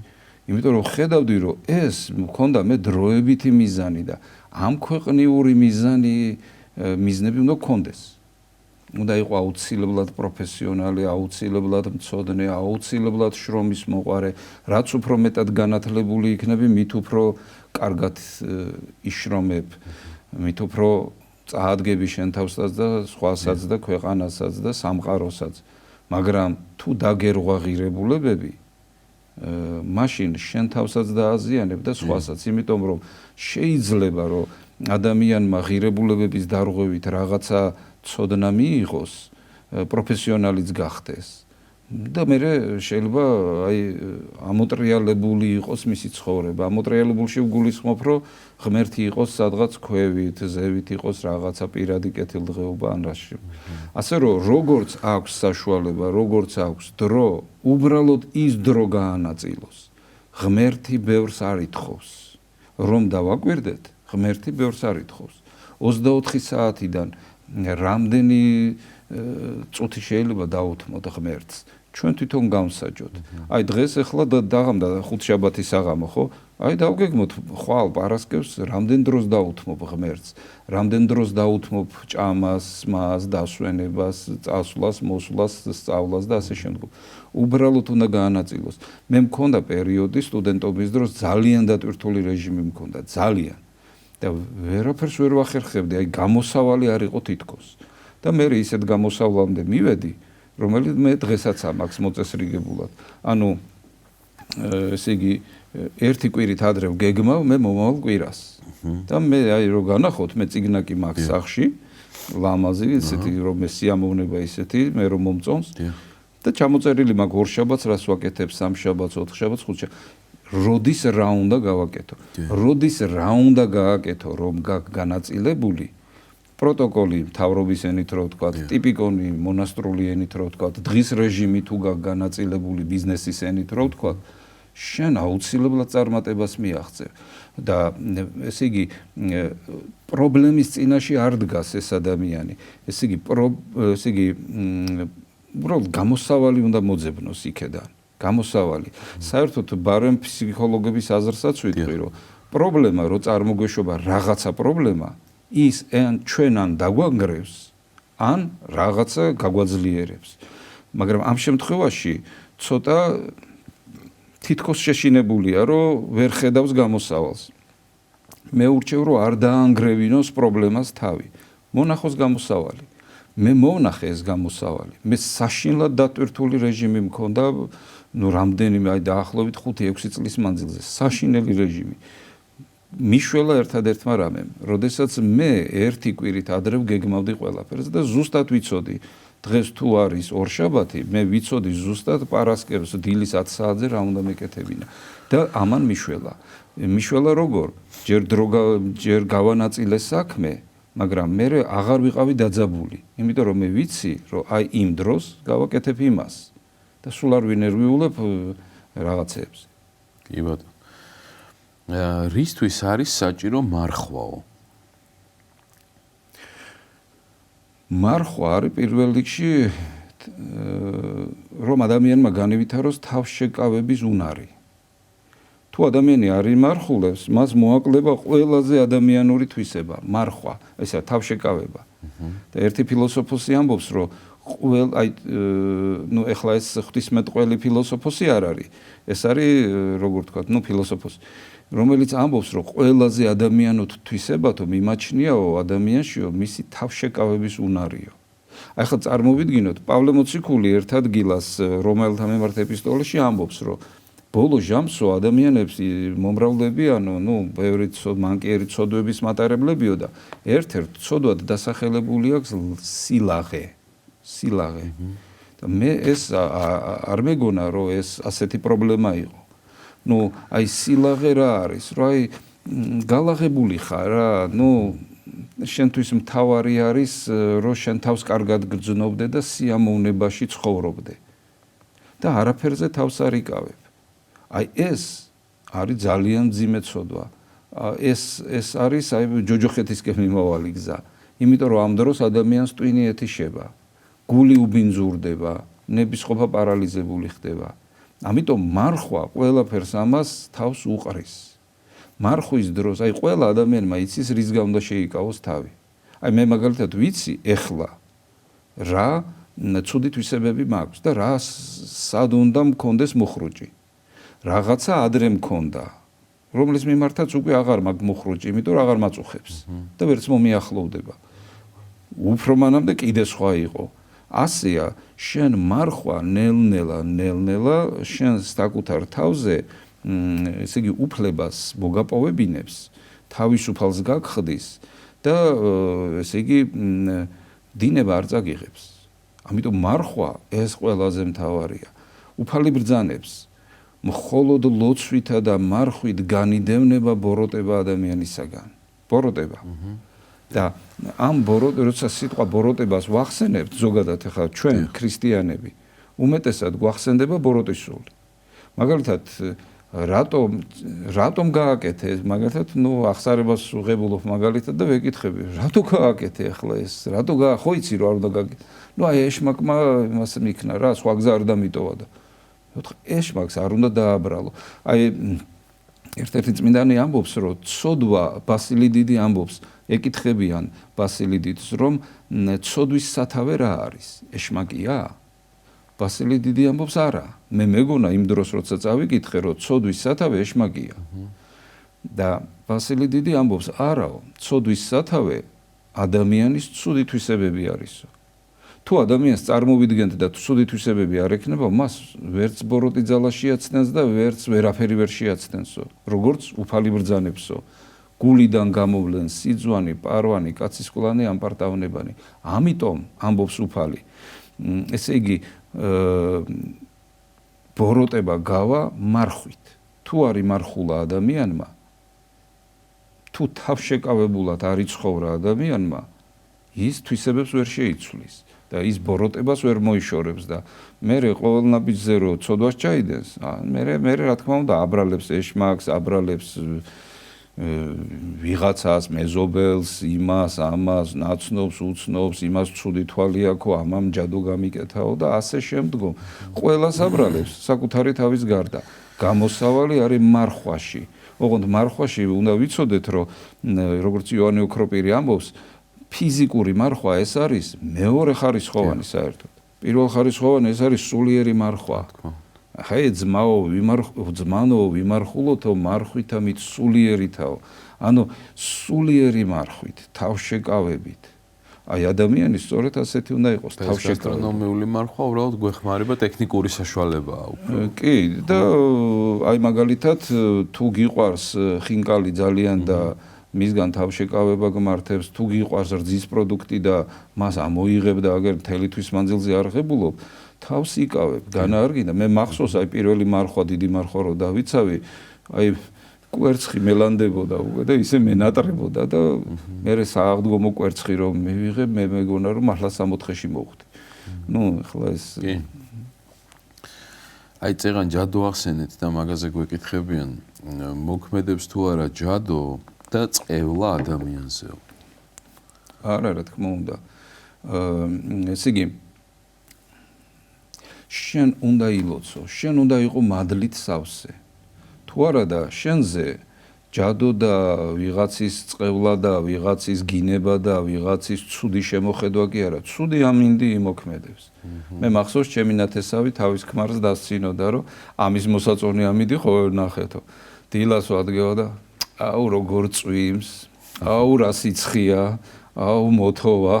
იმიტომ რომ ხედავდი, რომ ეს მქონდა მე დროებითი მიზანი და ამ ქვეყნიური მიზნები უნდა გქონდეს. უნდა იყო აუცილებლად პროფესიონალი, აუცილებლად მცოდნე, აუცილებლად შრომის მოყვარე, რაც უფრო მეტად განათლებული იქნები, მით უფრო კარგად იშრომებ, მით უფრო წაადგები შენ თავსაც და სხვასაც და ქვეყანასაც და სამყაროსაც. მაგრამ თუ დაგერღვა ღირებულებები, მაშინ შენ თავსაც დააზიანებ და სხვასაც, იმიტომ რომ შეიძლება რომ ადამიანმა ღირებულებების დარღვევით რაღაცა ცოდნა მიიღოს, პროფესიონალიც გახდეს და მე შეიძლება აი ამოტრიალებული იყოს მისი ცხოვრება. ამოტრიალებულში ვგულისხმობ, რომ ღმერთი იყოს სადღაც ქვევით, ზევით იყოს რაღაცა პირადი კეთილდღეობა ან რაში. ასე რომ როგორც აქვს საშუალება, როგორც აქვს დრო, უბრალოდ ის დრო გაანაწილოს. ღმერთი ბევრს არ ითხოვს. რომ დავაკვირდეთ, ღმერთი ბევრს არ ითხოვს. 24 საათიდან რამდენი წუთი შეიძლება დაუთმოთ ღმერთს. ჩვენ თვითონ გავსაჯოთ. აი დღეს ახლა დაღამდა ხუთშაბათი საღამო, ხო? აი დავგეგმოთ ხვალ პარასკევს რამდენ დროს დაუთმობ ღმერთს, რამდენ დროს დაუთმობ ჭამას, მას, დასვენებას, წასვლას, მოსვლას, სწავლას და ასე შემდგომ. უბრალოდ უნდა გაანაწილოს. მე მქონდა პერიოდი სტუდენტობის დროს ძალიან დატვირთული რეჟიმი მქონდა, ძალიან. და ვერაფერს ვერ ვახერხებდი, აი გამოსავალი არ იყო თითქოს. და მე ისეთ გამოსავლამდე მივედი, რომელიც მე დღესაც მაქვს მოწესრიგებულად. ანუ ესე იგი ერთი კვირით ადრე ვგეგმავ მე მომავალ კვირას. და მე აი რო განახოთ, მე წიგნაკი მაქვს სახში, ლამაზი, ესეთი რომ მე სიამოვნება ისეთი, მე რომ მომწონს. და ჩამოწერილი მაქვს ორ შაბათს, რას ვაკეთებ, სამ შაბათს, ოთხ შაბათს, ხუთ შაბათს. როდის რა უნდა გავაკეთო? როდის რა უნდა გააკეთო, რომ განაწილებული პროტოკოლი მთავრობის ენით რო ვთქვა, ტიპიკონი მონასტრული ენით რო ვთქვა, დღის რეჟიმი თუ განაწილებული ბიზნესის ენით რო ვთქვა, შენ აუცილებლად წარმატებას მიაღწევ. და ესე იგი პრობლემის წინაშე არ დგას ეს ადამიანი. ესე იგი უბრალოდ გამოსავალი უნდა მოძებნოს იქედან. გამოსავალი. საერთოდ ბარემ ფსიქოლოგების აზრსაც ვიტყვი, რომ პრობლემა რო წარმოგვეშობა რაღაცა პრობლემა, ის ჩვენ ან დაგვანგრევს, ან რაღაცა გაგვაძლიერებს. მაგრამ ამ შემთხვევაში ცოტა თითქოს შეშინებულია, რომ ვერ ხედავს გამოსავალს. მე ურჩევ, რომ არ დაანგრევინოს პრობლემას თავი. მონახოს გამოსავალი. მე მოვნახე ეს გამოსავალი. მე საშინლად დატვირთული რეჟიმი მქონდა, ну რამდენიმე აი დაახლოებით 5-6 წლის მანძილზე საშინელი რეჟიმი. მიშველა ერთადერთმა რამემ, როდესაც მე ერთი კვირით ადრე ვგეგმავდი ყველაფერს და ზუსტად ვიცოდი, დღეს თუ არის ორშაბათი, მე ვიცოდი ზუსტად პარასკევს დილის 10 საათზე რა უნდა მეკეთებინა და ამან მიშველა. მიშველა როგორ? ჯერ გავანაწილე საქმე, მაგრამ მე აღარ ვიყავი დაძაბული, იმიტომ რომ მე ვიცი, რომ აი იმ დროს გავაკეთებ იმას და სულ არ ვინერვიულებ რაღაცეებს. კი ბატონო. რისთვის არის საჭირო მარხვაო? მარხვა არის პირველ რიგში რომ ადამიანმა განევითაროს თავშეკავების უნარი. თუ ადამიანი არ იმარხულებს, მას მოაკლება ყველაზე ადამიანური თვისება, მარხვა, ესა თავშეკავება. და ერთი ფილოსოფოსი ამბობს, რომ ну ეხლა ეს ღვთისმეტყველი ფილოსოფოსი არ არის. ეს არის როგორ თქვა, ну ფილოსოფოსი, რომელიც ამბობს, რომ ყველაზე ადამიანოთ თვისებათო მიმაჩნიაო ადამიანშიო მისი თავშეკავების უნარიო. აი ხა წარმოვიდგინოთ, პავლე მოციქული ერთ ადგილას რომაელთა მიმართ ეპისტოლეში ამბობს, რომ ბოლო ჟამსო ადამიანებს მომრავლებიანო, ну ბევრი მანკიერი ცოდვების მატარებლებიო და ერთ-ერთ ცოდვად დასახელებული აქვს სილაღე. და მე ეს არ მეგონა, რომ ეს ასეთი პრობლემა იყო. ну აი სილაღე რა არის? რა აი გალაღებული ხარ რა, ну შენთვის მთავარი არის, რომ შენ თავს კარგად გრძნობდე და სიამოვნებაში ცხოვრობდე. და არაფერზე თავს არ იკავებ. აი ეს არის ძალიან მძიმე ცოდვა. ეს არის აი ჯოჯოხეთისკენ მიმავალი გზა. იმიტომ რომ ამ დროს ადამიანს ტვინი ეთიშება. გული უბინძურდება, ნებისყოფა პარალიზებული ხდება. ამიტომ მარხვა ყველაფერს ამას თავს უყრის. მარხვის დროს აი ყველა ადამიანმა იცის რის გამო უნდა შეიკავოს თავი. აი მე მაგალითად ვიცი ეხლა რა ცუდი თვისებები მაქვს და რა სად უნდა მქონდეს მუხრუჭი. რაღაცა ადრე მქონდა, რომლის მიმართაც უკვე აღარ მაგ მუხრუჭი, იმიტომ რომ აღარ მაწუხებს და ვერც მომიახლოვდება. უფრო მანამდე კიდე სხვა იყო. ასეა, შენ მარხვა ნელ-ნელა შენ საკუთარ თავზე ესე იგი უფლებას მოგაპოვებინებს, თავისუფალს გაგხდის და ესე იგი დინება არ წაგიღებს. ამიტომ მარხვა ეს ყველაზე მთავარია. უფალი ბრძანებს მხოლოდ ლოცვითა და მარხვით განიდევნება ბოროტება ადამიანისაგან. ბოროტება. და ამ როცა სიტყვა ბოროტებას ვახსენებთ ზოგადად ახლა ჩვენ ქრისტიანები უმეტესად გვახსენდება ბოროტის სული. მაგალითად რატომ გააკეთე მაგალითად ახსარებას უღებულობ მაგალითად და ვეკითხები რატო გააკეთე ახლა ეს რატო ხო იცი რა უნდა გააკეთე აი ეშმაკმა იმას მიქნა რა სხვა გზა არ დამიტოვა და ეშმაკს არ უნდა დააბრალო აი ერთ-ერთი წმინდანი ამბობს რომ ცოდვა ბასილი დიდი ამბობს ეკითხებიან ბასილი დიდს რომ ცოდვის სათავე რა არის ეშმაკია ბასილი დიდი ამბობს არა მე მეგონა იმ დროს როცა წავიკითხე რომ ცოდვის სათავე ეშმაკია და ბასილი დიდი ამბობს არაო ცოდვის სათავე ადამიანის ცუდი თვისებები არისო თუ ადამიანს წარმოვიდგენთ და ცუდი თვისებები არ ექნება მას ვერც ბოროტი ძალა შეაცდენს და ვერც ვერაფერი ვერ შეაცდენსო როგორც უფალი ბრძანებსო გულიდან გამოვლენ სიძვანი პარვანი კაცისყლანი ამპარტავნებანი ამიტომ ამბობს უფალი ესე იგი ბოროტება გავა მარხვით თუ არის მარხულა ადამიანმა თუ თავშეკავებულად არ იცხოვრა ადამიანმა ის თვისებებს ვერ შეიცვლის და ის ბოროტებას ვერ მოიშორებს და მე ყოველ ნაბიჯზე რო ცოდვას ჩაიდენს მე რა თქმა უნდა აბრალებს ეშმაკს აბრალებს ვიღაცას მეზობელს იმას ამას ნაცნობს უცნობს იმას ცუდი თვალი აქვს ამამ ჯადო გამიკეთაო და ასე შემდგომ ყველას აბრალებს საკუთარი თავის გარდა გამოსავალი არის მარხვაში ოღონდ მარხვაში უნდა ვიცოდეთ რომ როგორც იოანე ოქროპირი ამბობს ფიზიკური მარხვა ეს არის მეორე ხარისხოვანი საერთოდ პირველ ხარისხოვანი ეს არის სულიერი მარხვა ხა ძმანო ვიმარხულოთო მარხვითა მით სულიერითაო ანუ სულიერი მარხვით თავშეკავებით აი ადამიანი სწორედ ასეთი უნდა იყოს თავშეკავებით გასტრონომიული მარხვა უბრალოდ გვეხმარება ტექნიკური საშუალებაა უკვე კი და აი მაგალითად თუ გიყვარს ხინკალი ძალიან და მისგან თავშეკავება გმართებს თუ გიყვარს რძის პროდუქტი და მას ამოიღებ და აგერ მთელი თვის მანძილზე არ ღებულობ თავს იკავებ განაარგინდა მე მახსოვს აი პირველი მარხვა დიდი მარხვა რო დავიცავი აი კვერცხი მელანდებოდა უკვე და ისე მენატრებოდა და მე სააღდგომო კვერცხი რომ მივიღებ მე მეგონა რომ მართლა 64-ში მოვხდი ნუ ახლა ეს აი წეგან ჯადო ახსენეთ და მაგაზე გვეკითხებიან მოქმედებს თუ არა ჯადო და წევლა ადამიანზეო არა რა თქმა უნდა ესე იგი შენ უნდა ილოცო შენ უნდა იყო მადლით სავსე თუ არა და შენზე ჯადო და ვიღაცის წევლა და ვიღაცის გინება და ვიღაცის ცუდი შემოხედვა კი არა ცუდი ამინდი იმოქმედებს მე მახსოვს ჩემი ნათესავი თავის ქმარს დასცინოდა რომ ამის მოსაწონი ამინდი ხო ნახეთო დილას ვადგევა და აუ როგორ წვიმს აუ რა სიცხია აუ მოთოვა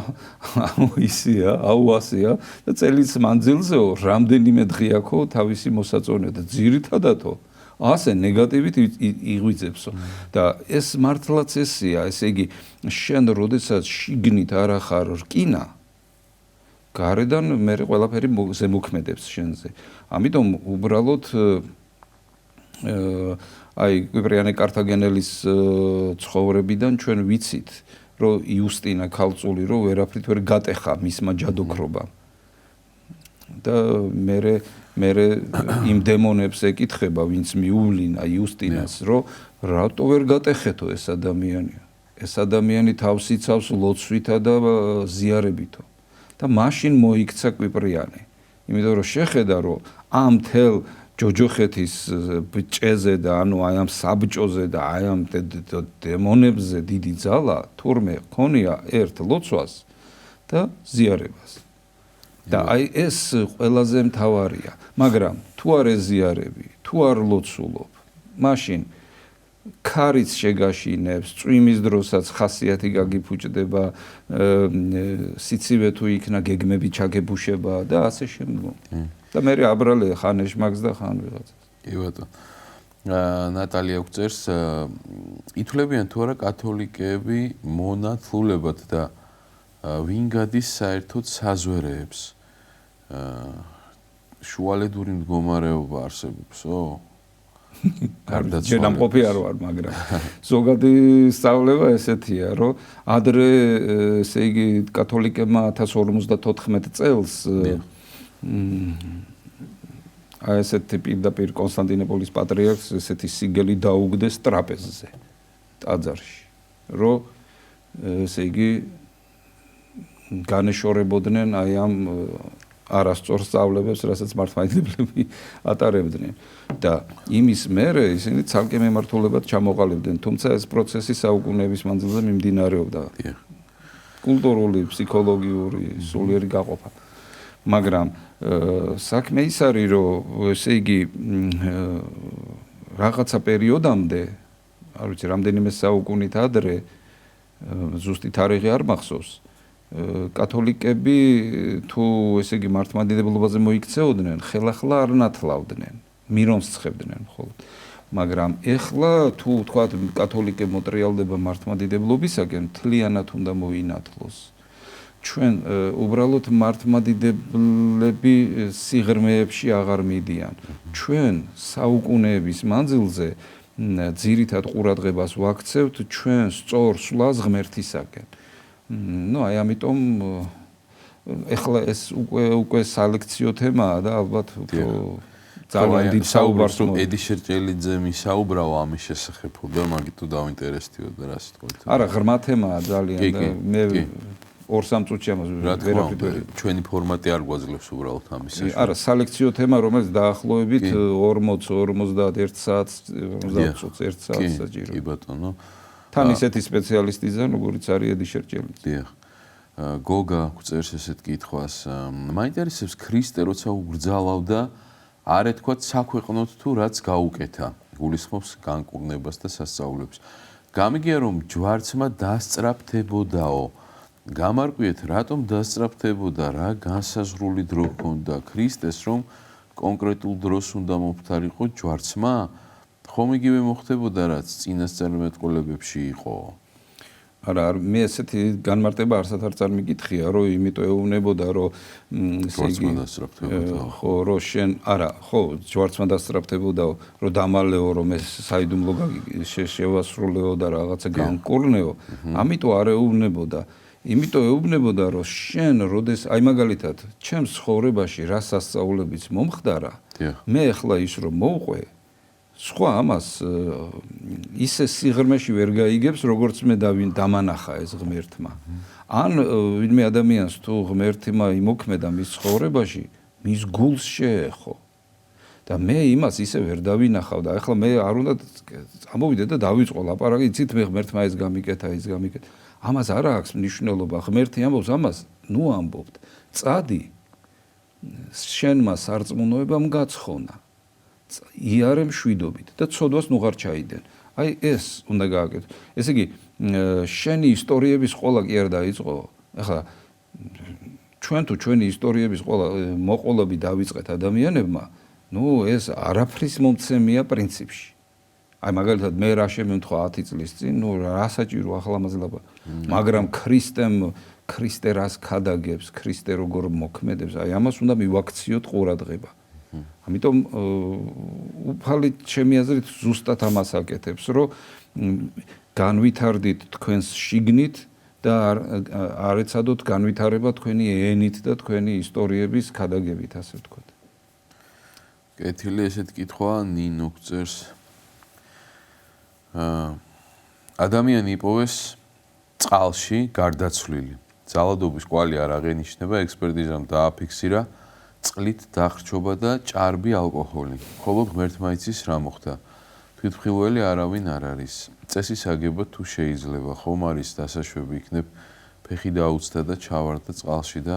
აუ ისია აუ ასია და წელიც მანძილზეო რამდენიმე დღე აქო თავისი მოსაწონია და ძირითადათო ასე ნეგატივით იღვიძებსო და ეს მართლაც ესია ესე იგი შენ როდესაც შიგნით არ ახარ რკინა გარედან მე ყველაფერი ზემოქმედებს შენზე ამიტომ უბრალოდ აი კვიპრიანე კართაგენელის ცხოვრებიდან ჩვენ ვიცით რომ იუსტინა ქალწული რომ ვერაფრით ვერ გატეხა მისმა ჯადოქრობამ და მე იმ დემონებს ეკითხება ვინც მიუვლინა იუსტინას რომ რატო ვერ გატეხეთო ეს ადამიანი თავს იცავს ლოცვითა და ზიარებითო და მაშინ მოიქცა კვიპრიანე იმიტომ რომ შეხედა რომ ამ თელ ჯოჯოხეთის ბჭეზე და ანუ აი ამ საბჭოზე და აი ამ დემონებზე დიდი ძალა თურმე ქონია ერთ ლოცვას და ზიარებას და აი ეს ყველაზე მთავარია მაგრამ თუ არ ეზიარები თუ არ ლოცულობ მაშინ ქარიც შეგაშინებს, წვიმის დროსაც ხასიათი გაგიფუჭდება, სიცივე თუ იქნა გეგმები ჩაგებუშება და ასე შემდგომ. და მე აბრალე ხან ეშმაკს და ხან ვიღაცას. კი ბატონო. ნატალია გვწერს, ითვლებიან თუ არა კათოლიკეები მონათლულებად და ვინ გადის საერთოდ საზვერეებს? შუალედური მდგომარეობა არსებობსო? ჯერამყოფი არ ვარ, მაგრამ ზოგადი სწავლება ესეთია, რომ ადრე ესე იგი კათოლიკებმა 1054 წელს აი ესეთი პირდაპირ კონსტანტინოპოლის პატრიარქს ესეთი სიგელი დაუგდეს ტრაპეზზე ტაძარში, რომ ესე იგი განეშორებოდნენ აი ამ არასწორ სწავლებებს, რასაც მართლმადიდებლები ატარებდნენ და იმის მერე ისინი ცალკე მემართულებად ჩამოყალიბდნენ, თუმცა ეს პროცესი საუკუნეების მანძილზე მიმდინარეობდა. კულტურული, ფსიქოლოგიური, სულიერი გაყოფა. მაგრამ საქმე ის არის, რომ ესე იგი რაღაცა პერიოდამდე, არ ვიცი, რამდენიმე საუკუნით ადრე, ზუსტი თარიღი არ მახსოვს, კათოლიკები თუ ესე იგი მართლმადიდებლობაზე მოიქცეოდნენ, ხელახლა არ ნათლავდნენ, მირონს ცხებდნენ მხოლოდ. მაგრამ ეხლა თუ თქვათ კათოლიკე მოტრიალდება მართლმადიდებლობისაკენ, მთლიანად უნდა მოინათლოს. ჩვენ უბრალოდ მართლმადიდებლები სიღრმეებში აღარ მიდიან. ჩვენ საუკუნეების მანძილზე ძირითად ყურადღებას ვაქცევთ ჩვენ სწორ სვლას ღმერთისაკენ. ну აი ამიტომ ეხლა ეს უკვე სალექციო თემაა და ალბათ ძალიან დიდ საუბარს რომ ედი შერჭელიძე მისაუბრაო ამის შესახებ და მაგით თუ დავინტერესდიოდ რა სიტყვით. არა, ღრმა თემაა ძალიან და მე 2-3 წუთში ამას ვერაფერი ჩვენი ფორმატი არ გვაძლევს უბრალოდ ამის შესახებ. არა, სალექციო თემა, რომელიც დაახლოებით 40-51 საათს, 50 წუთს 1 საათს საჭირო. კი ბატონო. თან ისეთი სპეციალისტიდან, როგორიც არის ედი შერჭელიძე. დიახ. გოგა გვწერს ესეთ კითხვას. მაინტერესებს ქრისტე როცა უბრძალავდა, არ ეთქვათ საქვეყნოთ თუ რაც გაუკეთა. გულისხმობს განკურნებას და სასწაულებს. გამიგია რომ ჯვარცმა დასწრაფდებოდაო. გამარკვიეთ, რატომ დასწრაფდებოდა, რა განსაზღვრული დრო ჰქონდა ქრისტეს, რომ კონკრეტულ დროს უნდა მომხდარიყო ჯვარცმა? ხომ იგივე მოხდებოდა, რაც წინასწარმეტყველებებში იყო? არა, მე ესეთი განმარტება არსად არ წარმიგითხია, რომ იმიტომ ეუბნებოდა, რომ ესე იგი ხო, რომ შენ, არა, ხო, ჯვარცმა დასწრაფდებოდაო, რომ დამალეო, რომ ეს საიდუმლო შევასრულეო და რაღაცა განკურნეო, ამიტომ არ ეუბნებოდა. იმიტომ ეუბნებოდა, რომ შენ, როდეს, აი მაგალითად, ჩემს ცხოვრებაში რა სასწაულებიც მომხდარა, მე ახლა ის რომ მოვყვე, სხვა ამას ისე სიღრმეში ვერ გაიგებს, როგორც მე დამანახა ეს ღმერთმა. ან ვინმე ადამიანს თუ ღმერთმა იმოქმედა მის ცხოვრებაში, მის გულს შეეხო. და მე იმას ისე ვერ დავინახავ და ახლა მე არ უნდა ამოვიდე და დავიწყო ლაპარაკი, იცით მე ღმერთმა ეს გამიკეთა, ის გამიკეთა. ამას არ აქვს მნიშვნელობა, ღმერთი ამბობს ამას, ნუ ამბობთ. წადი შენმა სარწმუნოებამ გაცხონა. იარე მშვიდობით და ცოდვას ნუღარ ჩაიდენ. აი ეს უნდა გააკეთო. ესე იგი, შენი ისტორიების ყოლა კი არ დაიწყო. ახლა ჩვენ თუ ჩვენი ისტორიების ყოლა მოყოლები დავიწყეთ ადამიანებმა, ну ეს არაფრის მომცემია პრინციპში. აი მაგალითად მე რა შემემთხვა 10 წლის წინ, ну რა საჭირო ახლა ამაზე ლაპარაკი. მაგრამ ქრისტე რას ქადაგებს, ქრისტე როგორ მოქმედებს, აი ამას უნდა მივაქციოთ ყურადღება. ამიტომ უფალი ჩემი აზრით ზუსტად ამას აკეთებს, რომ განვითარდით თქვენს შიგნით და არ ეცადოთ განვითარება თქვენი ენით და თქვენი ისტორიების ქადაგებით, ასე ვთქვათ. კეთილი ესეთ კითხვა ნინო გწერს. ადამიანი იპოვეს წყალში გარდაცვლილი. ძალადობის კვალი არ აღენიშნება, ექსპერტიზამ დააფიქსირა წყლით დახრჩობა და ჭარბი ალკოჰოლი. ხოლო ღმერთმა იცის რა მოხდა. თვითმხილველი არავინ არ არის. წესის აგება თუ შეიძლება, ხომ არის დასაშვები იქნებ ფეხი დაუცდა და ჩავარდა წყალში და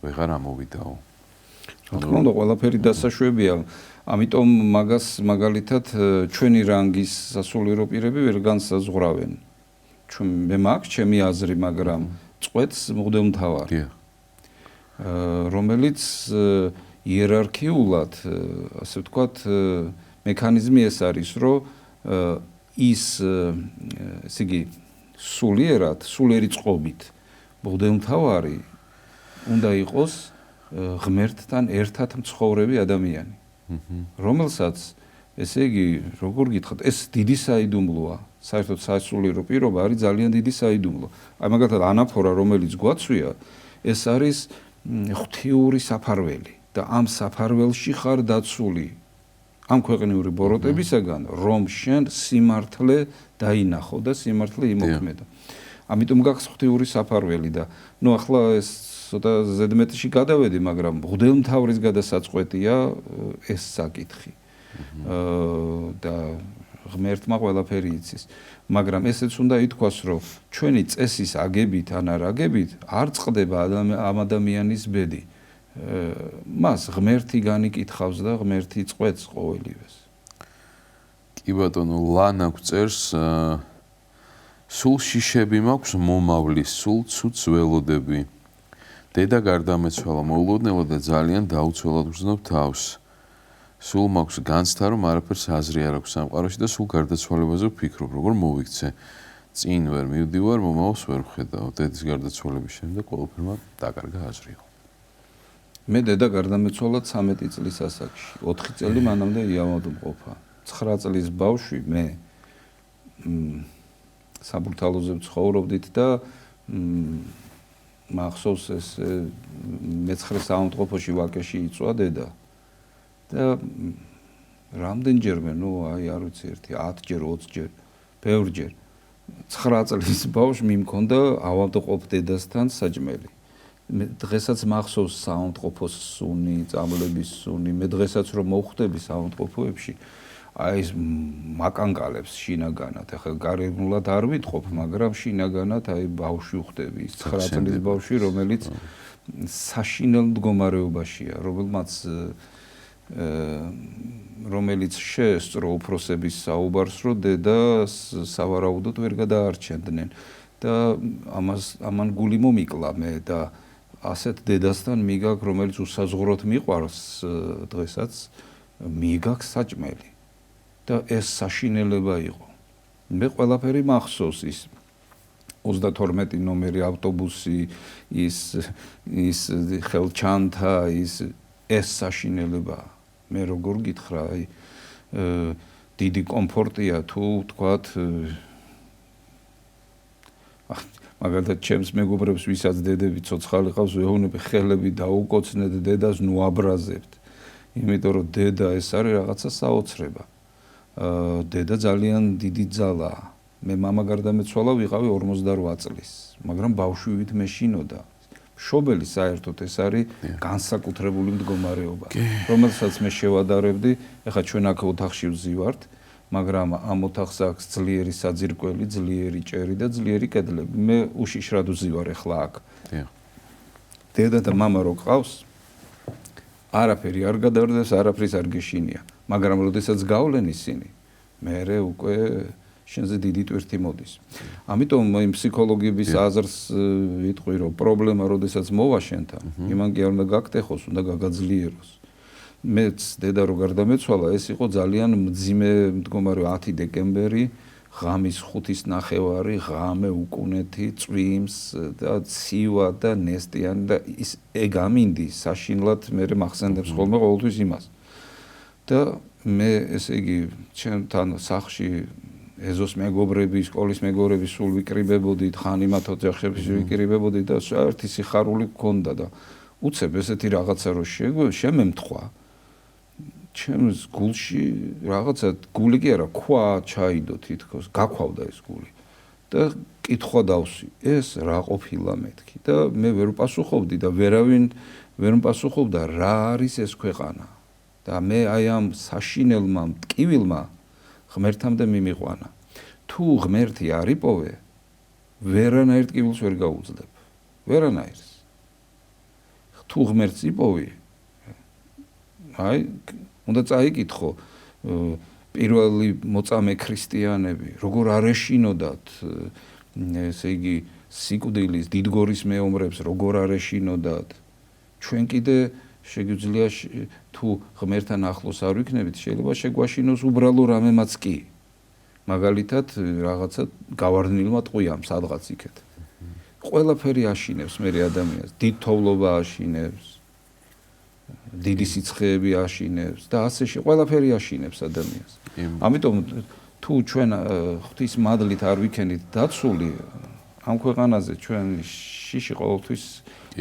ვეღარ ამოვიდაო. რა თქმა უნდა, ყველაფერი დასაშვებია. ამიტომ მაგას მაგალითად ჩვენი რანგის სასულიერო პირები ვერ განსაზღვრავენ. მე მაქვს ჩემი აზრი, მაგრამ წყვეტს მღვდელმთავარი. რომელიც იერარქიულად, ასე ვთქვათ, მექანიზმი ეს არის, რომ ის ესე იგი სულიერი წყობით მღვდელმთავარი უნდა იყოს ღმერთთან ერთად მცხოვრები ადამიანი. რომელსაც ესე იგი როგორ გითხრათ, ეს დიდი საიდუმლოა. საერთოდ სასულიერო პირობა არის ძალიან დიდი საიდუმლო. აი მაგალითად ანაფორა რომელიც გვაცვია, ეს არის ღვთიური საფარველი და ამ საფარველში ხარ დაცული ამ ქვეყნიური ბოროტებისაგან, რომ შენ სიმართლე დაინახო და სიმართლე იმოქმედო. ამიტომ გაქვს ღვთიური საფარველი და ნუ ახლა ეს ცოტა ზედმეტში გადავედი, მაგრამ მღვდელმთავრის გადასაწყვეტია ეს საკითხი. და ღმერთმა ყველაფერი იცის. მაგრამ ესეც უნდა ითქვას, რომ ჩვენი წესის აგებით ან არ აგებით არ წყდება ამ ადამიანის ბედი. მას ღმერთი განიკითხავს და ღმერთი წყვეტს ყოველივეს. კი ბატონო, ლანა გვწერს სულ შიშები მაქვს მომავლის, სულ ცუც ველოდები. დედა გარდამეცვალა, მოულოდნელად და ძალიან დაუცველად ვგრძნობ თავს. სულ მაქვს განცდა, რომ არაფერს აზრი არ აქვს სამყაროში და სულ გარდაცვალებაზე ვფიქრობ, როგორ მოვიქცე. წინ ვერ მივდივარ, მომავალს ვერ ვხედავ. დედის გარდაცვალების შემდეგ ყველაფერმა დაკარგა აზრიო. მე დედა გარდამეცვალა 13 წლის ასაკში. 4 წელი მანამდე იავად მყოფა. 9 წლის ბავშვი მე საბურთალოზე ვცხოვრობდით და მახსოვს ეს მე-9 საავადმყოფოში ვაკეში იწვა დედა. და რამდენჯერმე, ნუ აი არ ვიცი, 10ჯერ, 20ჯერ, ბევრჯერ 9 წლის ბავშვი მქონდა ავადმყოფ დედასთან საჭმელი. მე დღესაც მახსოვს საავადმყოფოს სუნი, წამლების სუნი, მე დღესაც რომ მოვხვდები საავადმყოფოებში, აი ეს მაკანკალებს შინაგანად, ახლა გარემულად არ ვიტყობ, მაგრამ შინაგანად აი ბავშვი ვხვდები, 9 წლის ბავშვი, რომელიც საშინელ მდგომარეობაშია, რომელიც შეესწრო უფროსების საუბარს, რომ დედას სავარაუდოდ ვერ გადაარჩენდნენ და ამან გული მომიკლა მე და ასეთ დედასთან მიგაკ, რომელიც უსაზღვროდ მიყვარს დღესაც, მიგაკ საჭმელი და ეს საშინელება იყო. მე ყველაფერი მახსოვს ის 32 ნომერი ავტობუსი, ის ხელჩანთა, ეს საშინელებაა. მე როგორ გითხრა, აი დიდი კომფორტია თუ თქვათ მაგალითად ჩემს მეგობრებს ვისაც დედები ცოცხალი ყავს ვეუბნები ხელები დაუკოცნეთ დედას ნუ აბრაზებთ. იმიტომ რომ დედა ეს არის რაღაცა საოცრება. დედა ძალიან დიდი ძალაა. მე მამა გარდამეცვალა ვიყავი 48 წლის, მაგრამ ბავშვივით მეშინოდა. მშობელი საერთოდ ეს არის განსაკუთრებული მდგომარეობა, რომელსაც მე შევადარებდი. ეხლა ჩვენ აქ ოთახში ვზივართ, მაგრამ ამ ოთახს აქვს ძლიერი საძირკველი, ძლიერი ჭერი და ძლიერი კედლები. მე უშიშრად ვზივარ ეხლა აქ. დედა და მამა რო ყავს, არაფერი არ გადარდეს, არაფრის არ გეშინია. მაგრამ როდესაც გავლენ ისინი, მე უკვე შენზე დიდი ტვირთი მოდის. ამიტომ იმ ფსიქოლოგების აზრს ვიტყვი, რომ პრობლემა როდესაც მოვა შენთან, იმან კი არ უნდა გაგტეხოს, უნდა გაგაძლიეროს. მეც დედა რო გარდამეცვალა, ეს იყო ძალიან მძიმე მდგომარეობა. 10 დეკემბერი, ღამის 5-ის ნახევარი, ღამე უკუნეთი, წვიმს და ცივა და ნესტიანი და ეგ ამინდი საშინლად მე მახსენდებს ხოლმე ყოველთვის იმას. და მე ესე იგი ჩემთან სახლში ეზოს მეგობრები, სკოლის მეგობრები სულ ვიკრიბებოდით, ხან იმათ ოჯახებში ვიკრიბებოდით და საერთი სიხარული გქონდა და უცებ ესეთი რაღაცა რო შემემთხვა ჩემს გულში რაღაცა გული კი არა, ქვა ჩაიდო თითქოს, გაქვავდა ეს გული და კითხვა დავსვი, ეს რა ყოფილა მეთქი და მე ვერ ვპასუხობდი და ვერავინ ვერ მპასუხობდა რა არის ეს ქვეყანა და მე აი ამ საშინელმა მტკივილმა ღმერთამდე მიმიყვანა. თუ ღმერთი არ იპოვე, ვერანაირ ტკივილს ვერ გაუძლებ. ვერანაირს. თუ ღმერთს იპოვი, აი უნდა წაიკითხო პირველი მოწამე ქრისტიანები როგორ არ ეშინოდათ ესე იგი სიკვდილის დიდგორის მეომრებს როგორ არ ეშინოდათ ჩვენ კიდე შეგვიძლია თუ ღმერთთან ახლოს არ ვიქნებით შეიძლება შეგვაშინოს უბრალო რამემაც კი მაგალითად რაღაცა გავარდნილმა ტყვიამ სადღაც იქეთ ყველაფერი აშინებს მე ადამიანს დიდ თოვლობა აშინებს დიდი სიცხეები აშინებს და ასე ყველაფერი აშინებს ადამიანს ამიტომ თუ ჩვენ ღვთის მადლით არ ვიქენით დაცული ამ ქვეყანაზე ჩვენ შიში ყოველთვის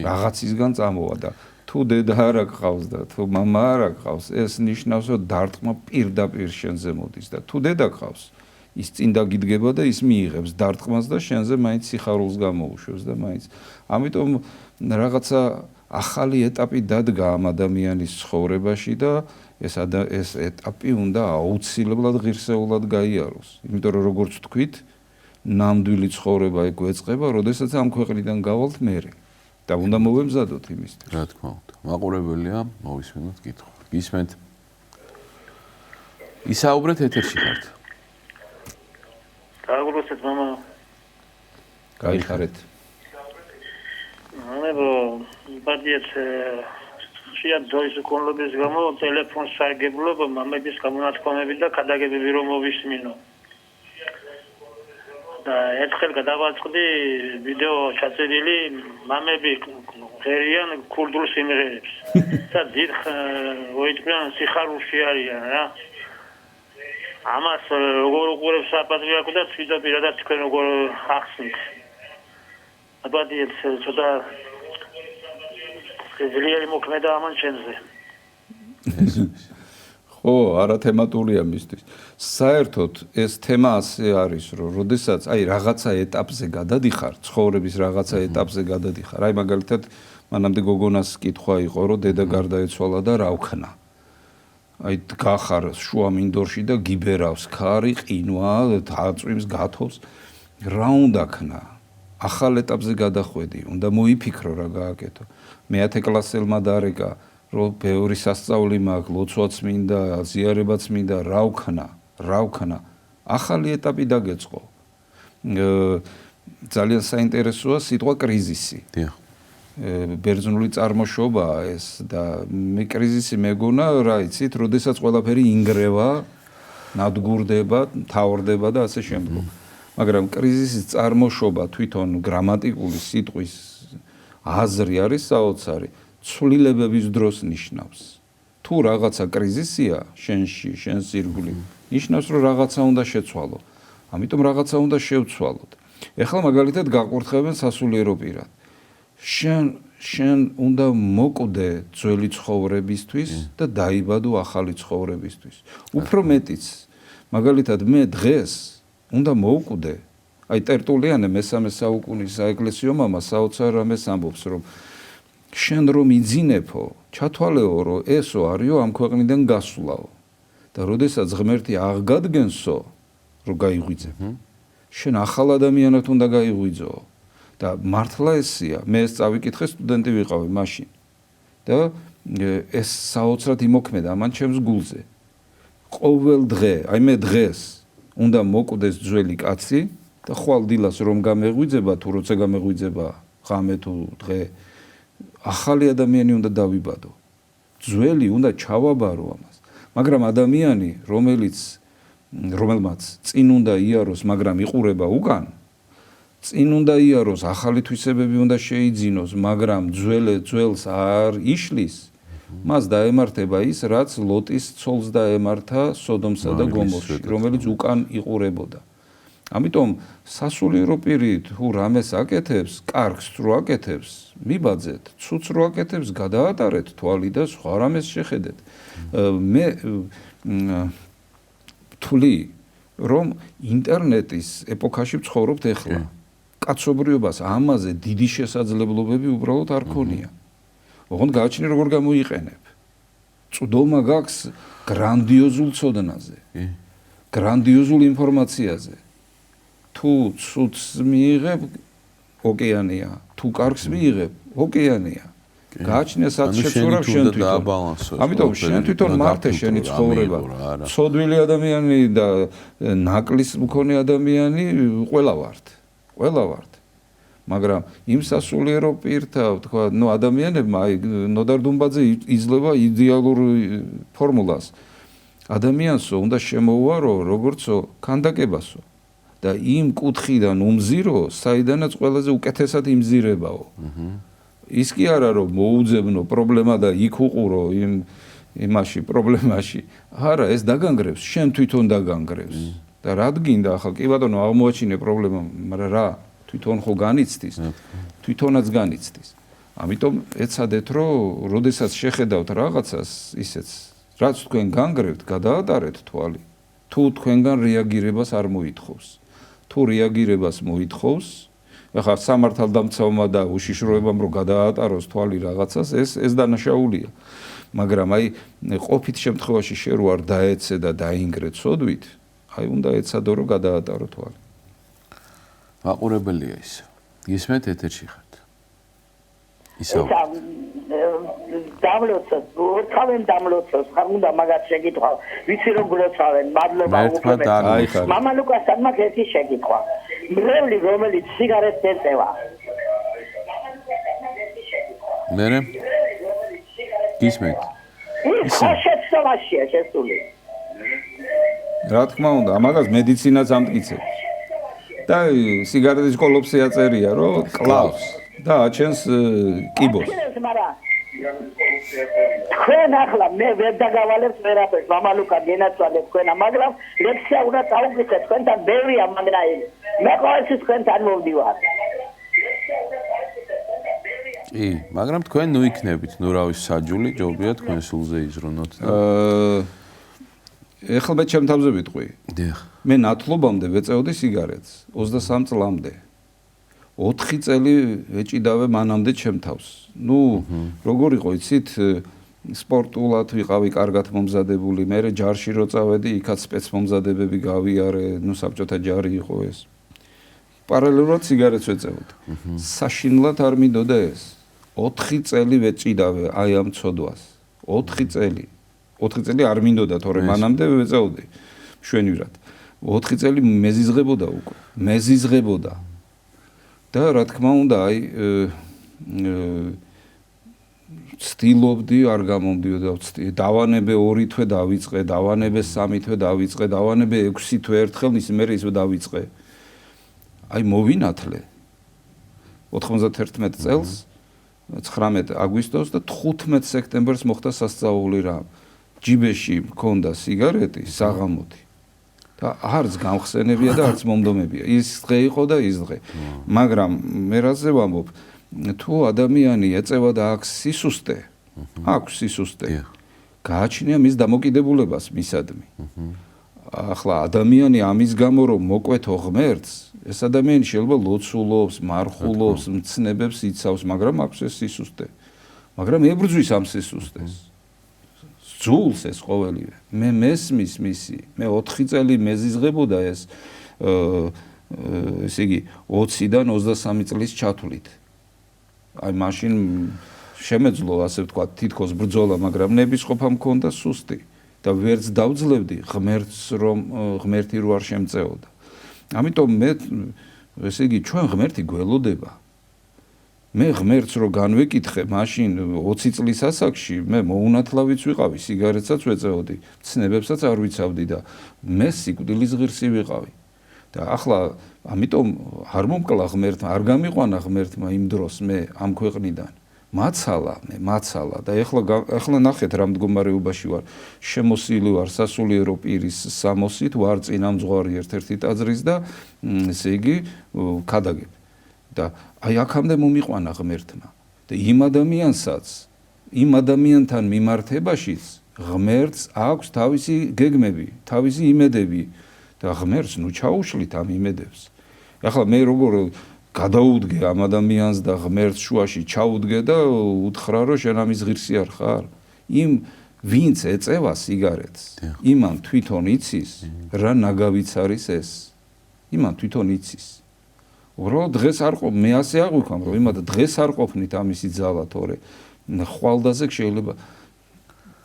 რაღაცისგან წამოვა და თუ დედა არ გყავს და თუ მამა არ გყავს ეს ნიშნავს რომ დარტყმა პირდაპირ შენზე მოდის და თუ დედა გყავს ის წინ დაგიდგება და ის მიიღებს დარტყმას და შენზე მაინც სიხარულს გამოუშვებს და მაინც ამიტომ რაღაცა ახალი ეტაპი დადგა ამ ადამიანის ცხოვრებაში და ეს ეტაპი უნდა აუცილებლად ღირსეულად გაიაროს იმიტომ რომ როგორც თქვით ნამდვილი ცხოვრება ეგ ეწყება როდესაც ამ ქვეყნიდან გავალთ მერე და უნდა მოვემზადოთ იმისთვის რა თქმა უნდა მაყურებელია მოვისმენთ კითხვა გისმენთ ისაუბრეთ ეთერში ხართ გაიგულოთ მამა გაიხარეთ ანუ ბადიეთ შეად დროის უკონლობის გამო ტელეფონს სარგებლობ მამების გამონათქვამები და ქადაგებები რომ მოვისმინო და ერთხელ გადავაწყდი ვიდეო ჩაწერილი მამები ღერიან ქურდულ სიმღერებს და დიდ ოიტყვიან სიხარულში არიან რა ამას როგორ უყურებს საპატრიარქო და თვითონ პირადად თქვენ როგორ ახსნით აბადიეთ ცოტა ძლიერი მოქმედა ამან ჩემზე ხო არა თემატურია მისთვის საერთოდ ეს თემა ასე არის რომ როდესაც აი რაღაცა ეტაპზე გადადიხარ ცხოვრების რაღაცა ეტაპზე გადადიხარ აი მაგალითად მანამდე გოგონას კითხვა იყო რომ დედა გარდაეცვალა და რა ვქნა აი გახარ შუა მინდორში და გიბერავს ქარი ყინვა დაწვიმს გათოვს რა უნდა ქნა ახალ ეტაპზე გადახვედი უნდა მოიფიქრო რა გააკეთო მე-10 კლასელმა დარეკა რომ ბევრი სასწაული მაქვს ლოცვაც მინდა ზიარებაც მინდა რა ვქნა ახალი ეტაპი დაგეწყო ძალიან საინტერესოა სიტყვა კრიზისი დიახ ბერძნული წარმოშობა ეს და მე კრიზისი მეგონა რა იცით როდესაც ყველაფერი ინგრევა ნადგურდება თავრდება და ასე შემდგომ მაგრამ კრიზისის წარმოშობა თვითონ გრამატიკული სიტყვის აზრი არის საოცარი ცვლილებების დროს ნიშნავს თუ რაღაცა კრიზისია შენში შენს ირგვლივ ნიშნავს რომ რაღაცა უნდა შეცვალო ამიტომ რაღაცა უნდა შევცვალოთ ეხლა მაგალითად გაყურთხებენ სასულიერო პირად შენ უნდა მოკვდე ძველი ცხოვრებისთვის და დაიბადო ახალი ცხოვრებისთვის უფრო მეტიც მაგალითად მე დღეს უნდა მოვკვდე აი ტერტულიანე მე-3 საუკუნის საეკლესიო მამა საოცარ რამეს ამბობს რომ შენ რომ იძინებო ჩათვალეო რომ ესო არისო ამ ქვეყნიდან გასვლაო და როდესაც ღმერთი აღგადგენსო რომ გაიღვიძებ შენ ახალ ადამიანად უნდა გაიღვიძო და მართლა ესია მე ეს წავიკითხე სტუდენტი ვიყავი მაშინ და ეს საოცრად იმოქმედა ამან ჩემს გულზე ყოველ დღე აი მე დღეს უნდა მოკვდეს ძველი კაცი და ხვალ დილას რომ გამეღვიძება თუ როცა გამეღვიძება ღამე თუ დღე ახალი ადამიანი უნდა დავიბადო ძველი უნდა ჩავაბარო ამას მაგრამ ადამიანი რომელმაც წინ უნდა იაროს მაგრამ იყურება უკან წინ უნდა იაროს ახალი თვისებები უნდა შეიძინოს მაგრამ ძველს არ იშლის მას დაემართება ის რაც ლოტის ცოლს დაემართა სოდომსა და გომორში რომელიც უკან იყურებოდა ამიტომ სასულიერო პირი თუ რამეს აკეთებს კარგს რო აკეთებს მიბაძეთ ცუც რო აკეთებს გადაატარეთ თვალი და სხვა რამეს შეხედეთ მე ვთვლი რომ ინტერნეტის ეპოქაში ვცხოვრობთ ეხლა კაცობრიობას ამაზე დიდი შესაძლებლობები უბრალოდ არ ქონია ოღონდ გააჩნია როგორ გამოიყენებ წვდომა გაქვს გრანდიოზულ ცოდნაზე გრანდიოზულ ინფორმაციაზე თუ ცუდს მიიღებ ოკეანეა თუ კარგს მიიღებ ოკეანეა გააჩნია საცხოვრებ შენ თვითონ. ამიტომ შენ თვითონ მართე შენი ცხოვრება. ცოდვილი ადამიანი და ნაკლის მქონე ადამიანი ყველა ვართ. მაგრამ იმ სასულიერო პირთა, თქვა, ადამიანებმა აი ნოდარ დუმბაძე იძლევა იდეალურ ფორმულას. ადამიანსო უნდა შემოუარო როგორცო ქანდაკებასო და იმ კუთხიდან უმზირო, საიდანაც ყველაზე უკეთესად იმზირებაო. ის კი არა რომ მოუძებნო პრობლემა და იქ უყურო იმაში პრობლემაში. არა, ეს დაგანგრევს, შენ თვითონ დაგანგრევს. და რა გინდა ახლა კი ბატონო აღმოაჩინე პრობლემა, მაგრამ რა თვითონ ხო განიცდის, თვითონაც განიცდის. ამიტომ ეცადეთ რომ როდესაც შეხედავთ რაღაცას ისეც, რაც თქვენ განგრევთ, გადაატარეთ თვალი. თუ თქვენგან რეაგირებას არ მოითხოვს. თუ რეაგირებას მოითხოვს, ახლა სამართალდამცავმა და უშიშროებამ რომ გადაატაროს თვალი რაღაცას, ეს დანაშაულია. მაგრამ აი ყოფით შემთხვევაში შე რო არ დაეცე და დაინგრე ცოდვით, აი უნდა ეცადო რომ გადაატარო თვალი. მაყურებელია ის. ისმეთ ეთერში ხართ. ისაუ. დამლოცოს, თავენ დამლოცოს, ხარ უნდა მაგათ შეკითხვა. ვიცი რომ გლოცავენ, მადლობა უკეთეს. მამა ლუკასთან მაგ ერთი შეკითხვა. მრევლი რომელიც სიგარეტს ეწევა. მერე? ისმეთ. ის შეცდომაშია შესული. რა თქმა უნდა, ამაგას მედიცინაც ამტკიცებს. და სიგარეტის კოლოფს ეაწერია, რომ კლავს და აჩენს კიბოს. თქვენ ახლა მე ვერ დაგავალებთ ვერაფერს, მამა ლუკა გენაცვალეთ თქვენა, მაგრამ ლექსია უნდა წაუგიხეთ, თქვენთან ბევრია მაგნაირი. მე ყოველთვის თქვენთან მოვდივარ. კი, მაგრამ თქვენ ნუ იქნებით, ნუ რა ვიცი საჯული, ჯობია თქვენ სულზე იზრუნოთ და ეხლა მე ჩემ თავზე ვიტყვი. დიახ. მე ნათლობამდე ვეწეოდი სიგარეტს 23 წლამდე. 4 წელი ეჭიდავე მანამდე ჩემ თავს. ნუ როგორ იყო იცით, სპორტულად ვიყავი კარგად მომზადებული, მე ჯარში რო წავედი, იქაც სპეცმომზადებები გავიარე, ნუ საბჭოთა ჯარი იყო ეს. პარალელურად სიგარეტს ვეწეოდი. საშინლად არ მინდოდა ეს. 4 წელი ვეჭიდავე აი ამ ცოდვას. 4 წელი. 4 წელი არ მინდოდა, თორემ მანამდე ვეწეოდი მშვენივრად. 4 წელი მეზიზღებოდა უკვე. მეზიზღებოდა. და რა თქმა უნდა, აი ცდილობდი, არ გამომდიოდა, დავანებე 2 თვე დავიწყე, დავანებე 3 თვე დავიწყე, დავანებე 6 თვე ერთხელ, მე ისე დავიწყე. აი მოვინათლე 91 წელს 19 აგვისტოს და 15 სექტემბერს მოხდა სასწაული რა. ჯიბეში მქონდა სიგარეტი საღამოთი. და არც გამხსენებია და არც მომდომებია. ის დღე იყო და ის დღე. მაგრამ მე რაზე ვამბობ, თუ ადამიანი ეწევა და აქვს სისუსტე, გააჩნია მის დამოკიდებულებას მისადმი. ახლა ადამიანი ამის გამო რომ მოკვეთო ღმერთს, ეს ადამიანი შეიძლება ლოცულობს, მარხულობს, მცნებებს იცავს, მაგრამ აქვს ეს სისუსტე. მაგრამ ებრძვის ამ სისუსტეს. ძულს ეს ყოველივე. მე მესმის მისი, მე 4 წელი მეზიზღებოდა ეს ესე იგი 20-დან 23 წლის ჩათვლით. აი მაშინ შემეძლო ასე ვთქვა თითქოს ბრძოლა, მაგრამ ნების ყოფა მქონდა სუსტი და ვერც დავძლებდი ღმერთი რო არ შემწეოდა. ამიტომ მე ესე იგი ჩვენ ღმერთი გველოდება. მე ღმერთს რო განვეკითხე, მაშინ 20 წლის ასაკში მე მოუნათლავიც ვიყავი, სიგარეტსაც ვეწეოდი, ცნებებსაც არ ვიცავდი და მე სიკვდილის ღირსი ვიყავი. და ახლა ამიტომ არ მომკლა ღმერთმა, არ გამიყვანა ღმერთმა იმ დროს მე ამ ქვეყნიდან. მაცალა და ეხლა ნახეთ რა მდგომარეობაში ვარ. შემოსილი ვარ სასულიერო პირის სამოსით, ვარ წინამძღვარი ერთ-ერთი ტაძრის და ესე იგი ქადაგებ. და აი აქამდე მომიყვანა ღმერთმა. და იმ ადამიანთან მიმართებაშიც ღმერთს აქვს თავისი გეგმები, თავისი იმედები და ღმერთს ნუ ჩაუშლით ამ იმედებს. ახლა მე როგორ გადაუდგე ამ ადამიანს და ღმერთს შუაში ჩაუდგე და უთხრა რომ შენ ამის ღირსი არ ხარ. იმ ვინც ეწევა სიგარეტს, იმან თვითონ იცის რა ნაგავიც არის ეს. იმან თვითონ იცის. უბრალოდ დღეს არ ყოფ მე ასე აღვიქვამ რომ იმად დღეს არ ყოფნით ამისი ძალა თორე ხვალდაზე შეიძლება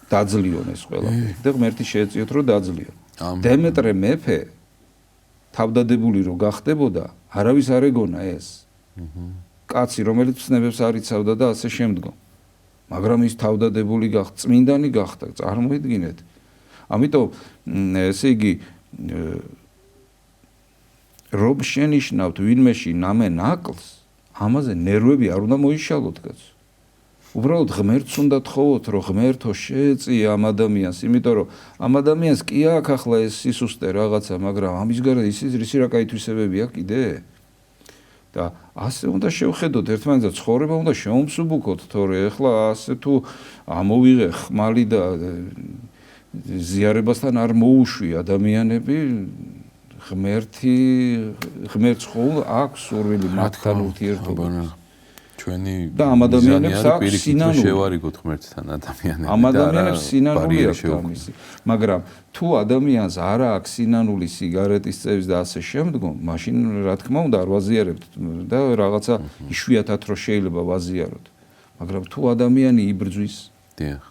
დაძლიონ ეს ყველაფერი და ღმერთი შეეწიოთ რომ დაძლიონ. დემეტრე მეფე თავდადებული რო გახდებოდა, არავის არ ეგონა ეს. კაცი, რომელიც ცნებებს არ იცავდა და ასე შემდგომ. მაგრამ ის თავდადებული გახდა, წმინდანი გახდა, წარმოიდგინეთ. ამიტომ ესე იგი რომ შენიშნავთ ვინმეში ნამე ნაკლს, ამაზე ნერვები არ უნდა მოიშალოთ, კაცო. უბრალოდ ღმერთს უნდა თხოვოთ, რომ ღმერთო შეეწია ამ ადამიანს, იმიტომ რომ ამ ადამიანს კი აქვს ახლა ეს სისუსტე რაღაცა, მაგრამ ამის გარდა ისი რა კაითვისებები აქვს კიდე? და ასე უნდა შევხედოთ ერთმანეთს და ცხოვრება უნდა შევუმსუბუქოთ, თორე ახლა ასე თუ ამოვიღე ხმალი და ზიარებასთან არ მოუშვი ადამიანები, ღმერთს ხო აქვს სურვილი მათთან ურთიერთობაზე. ჩვენი და ამ ადამიანებს აქვს სინანული შევარიგოთ ღმერთთან ადამიანები. ამ ადამიანებს სინანული აქვს ამისი. მაგრამ თუ ადამიანს არ აქვს სინანული სიგარეტის წევს და ასე შემდგომ, მაშინ რა თქმა უნდა არ ვაზიარებთ და რაღაცა იშვიათად რო შეიძლება ვაზიაროთ. მაგრამ თუ ადამიანი იბრძვის, დიახ.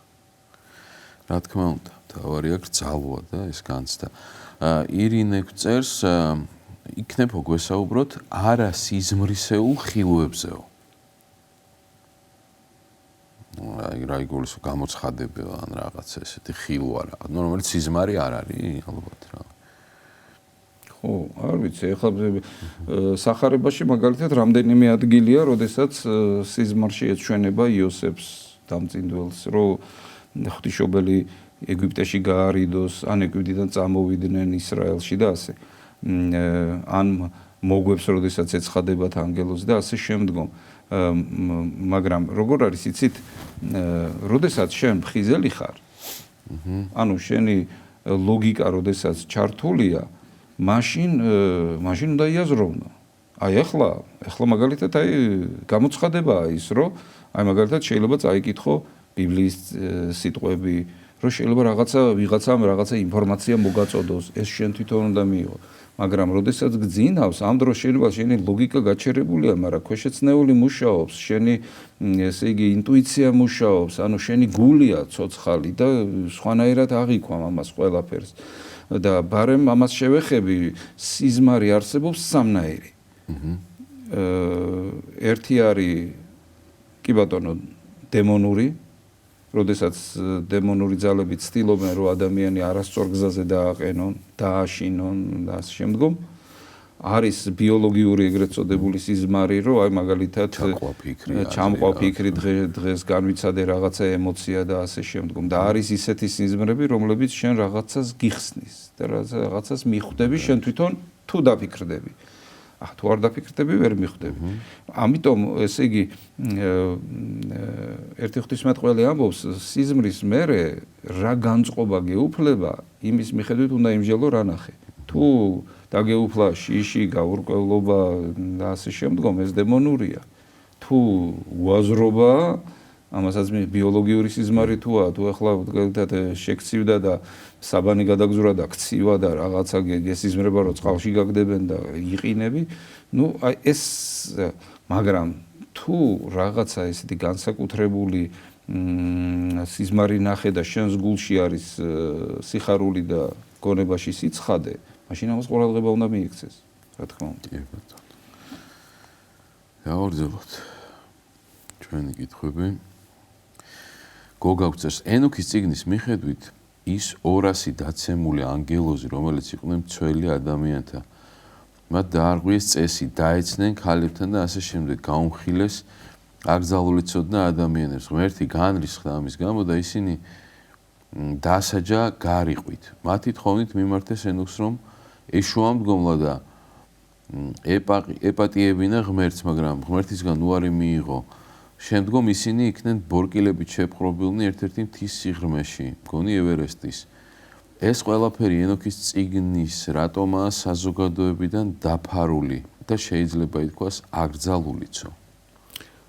რა თქმა უნდა, თავარია გრძალვა და ეს განცდა. ირინე წერს, იქნებო გვესაუბროთ არა სიზმრისეულ ხილვებზეო. რა იგულისო გამოცხადებია ან რაღაცა ესეთი ხილვა რა. ნუ რომელიც სიზმარი არ არის ალბათ რა. ხო, არ ვიცი, ეხლა სახარებაში მაგალითად რამდენიმე ადგილია, როდესაც სიზმარში ეჩვენება იოსებს დამწინდველს, რომ ღვთისმშობელი ეგვიპტეში გაარიდოს, ან ეგვიპტიდან წამოვიდნენ ისრაელში და ასე. ან მოგვებს, როდესაც ეცხადებათ ანგელოზს და ასე შემდგომ. მაგრამ როგორ არის იცით, როდესაც შენ მხიზელი ხარ, ანუ შენი ლოგიკა როდესაც ჩართულია, მაშინ უნდა იაზროვნო. აი ახლა მაგალითად აი გამოცხადებაა ის, რომ აი მაგალითად შეიძლება წაიკითხო ბიბლიის სიტყვები, რომ შეიძლება ვიღაცამ რაღაცა ინფორმაცია მოგაწოდოს, ეს შენ თვითონ უნდა მიიღო. მაგრამ როდესაც გძინავს, ამ დროს შეიძლება შენი ლოგიკა გაჩერებულია, მაგრამ ქვეშეცნეული მუშაობს, შენი ესე იგი ინტუიცია მუშაობს, ანუ შენი გულია ცოცხალი და სხვანაირად აღიქვამ ამას ყველაფერს. და ბარემ ამას შევეხები, სიზმარი არსებობს სამნაირი. ერთი არის კი ბატონო დემონური, როდესაც დემონური ძალები ცდილობენ რომ ადამიანი არასწორ გზაზე დააყენონ, დააშინონ და ასე შემდგომ. არის ბიოლოგიური ეგრეთ წოდებული სიზმარი, რომ აი მაგალითად ჩამყვა ფიქრი დღეს განვიცადე რაღაცა ემოცია და ასე შემდგომ. და არის ისეთი სიზმრები, რომლებიც შენ რაღაცას გიხსნის და რაღაცას მიხვდები შენ თვითონ თუ დაფიქრდები. თუ არ დაფიქრდები, ვერ მიხვდები. ამიტომ ესე იგი ერთი ღვთისმეტყველი ამბობს, სიზმრის მერე რა განწყობა გეუფლება, იმის მიხედვით უნდა იმჟელო რა ნახე. თუ დაგეუფლა შიში, გაურკვევლობა და ასე შემდგომ, ეს დემონურია. თუ უაზრობა, ამასაც ბიოლოგიური სიზმარი თუა, თუ ახლა შეგცივდა და საბანი გადაგზურა და ქცივა და რაღაცა გესიზმრება, რომ წყალში გაგდებენ და იყინები, ნუ აი ეს, მაგრამ თუ რაღაცა ესეთი განსაკუთრებული სიზმარი ნახე და შენს გულში არის სიხარული და გონებაში სიცხადე, მაშინ ამას ყურადღება უნდა მიიქცეს, რა თქმა უნდა. კი ბატონო. გავარძელოთ ჩვენი კითხვები. გოგავწერს ენოქის წიგნის მიხედვით ის 200 დაცემული ანგელოზი, რომელიც იყვნენ მცველი ადამიანთა, მათ დაარღვიეს წესი, დაეცნენ ქალებთან და ასე შემდეგ, გაუმხილეს აკრძალული ცოდნა ადამიანებს. ღმერთი განრისხდა ამის გამო და ისინი დასაჯა გარიყვით. მათი თხოვნით მიმართეს ენოქს, რომ ეშუამდგომლა და ეპატიებინა ღმერთს, მაგრამ ღმერთისგან უარი მიიღო. შემდგომ ისინი იქნენ ბორკილებით შეპყრობილნი ერთ-ერთი მთის სიღრმეში, მგონი ევერესტის. ეს ყველაფერი ენოქის წიგნის რატომაა საზოგადოებიდან დაფარული და შეიძლება ითქვას აკრძალულიცო.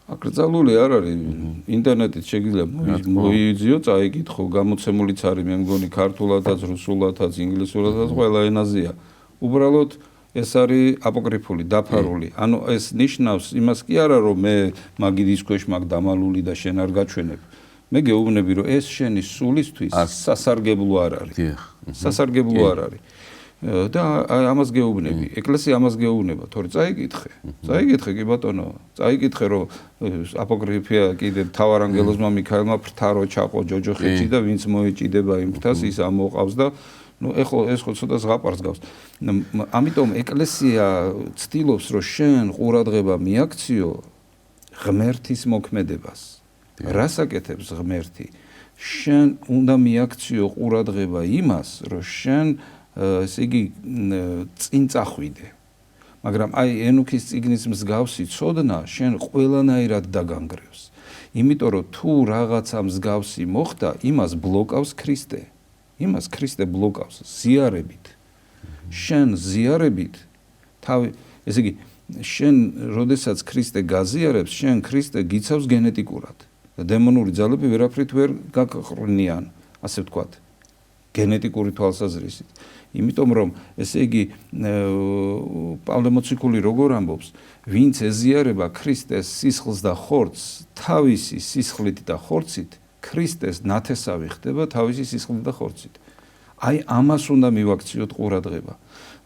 აკრძალული არ არის, ინტერნეტით შეგიძლია მოიძიო, წაიკითხო, გამოცემულიც არის, მე მგონი ქართულადაც, რუსულადაც, ინგლისურადაც, ყველა ენაზეა. უბრალოდ ეს არის აპოკრიფული, დაფარული. ანუ ეს ნიშნავს იმას კი არა, რომ მე მაგიდის ქვეშ მაგ დამალული და შენ არ გაჩვენებ. მე გეუბნები, რომ ეს შენი სულისთვის სასარგებლო არ არის. სასარგებლო არ არის. და ამას გეუბნები. ეკლესია ამას გეუბნება, თორე წაიკითხე. წაიკითხე კი ბატონო, წაიკითხე, რომ აპოკრიფია კიდე მთავარ ანგელოზმა მიქაელმა ფრთარო ჩაყო ჯოჯოხეთში და ვინც მოეჭიდება იმ ფრთას, ის ამოყავს და ну ეხლა ეს ხო ცოტა ზღაპარს გავს. ამიტომ ეკლესია ცდილობს, რომ შენ ყურადღება მიაქციო ღმერთის მოქმედებას. რას აკეთებს ღმერთი? შენ უნდა მიაქციო ყურადღება იმას, რომ შენ ესე იგი წინ წახვიდე. მაგრამ აი ენუქის წიგნის მსგავსი ცოდნა შენ ყველანაირად დაგანგრევს. იმიტომ რომ თუ რაღაცა მსგავსი მოხდა, იმას ბლოკავს ქრისტე. იმას ქრისტე ბლოკავს ზიარებით. შენ ზიარებით თავი, ესე იგი შენ როდესაც ქრისტე გაზიარებს, შენ ქრისტე გიცავს გენეტიკურად. და დემონური ძალები ვერაფრით ვერ გაგყრნიან, ასე ვთქვათ, გენეტიკური თვალსაზრისით. იმიტომ რომ ესე იგი პავლე მოციქული როგორ ამბობს, ვინც ეზიარება ქრისტეს სისხლს და ხორცს თავისი სისხლით და ხორცით, ქრისტეს ნათესავი ხდება თავისი სისხლით და ხორცით. აი ამას უნდა მივაქციოთ ყურადღება.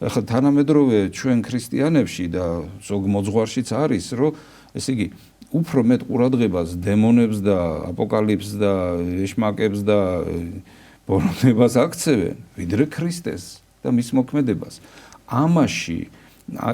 ახლა თანამედროვე ჩვენ ქრისტიანებში და ზოგ მოძღვარშიც არის, რომ ესე იგი უფრო მეტ ყურადღებას დემონებს და აპოკალიფსს და ეშმაკებს და ბოროტებას აქცევენ, ვიდრე ქრისტეს და მის მოქმედებას. ამაში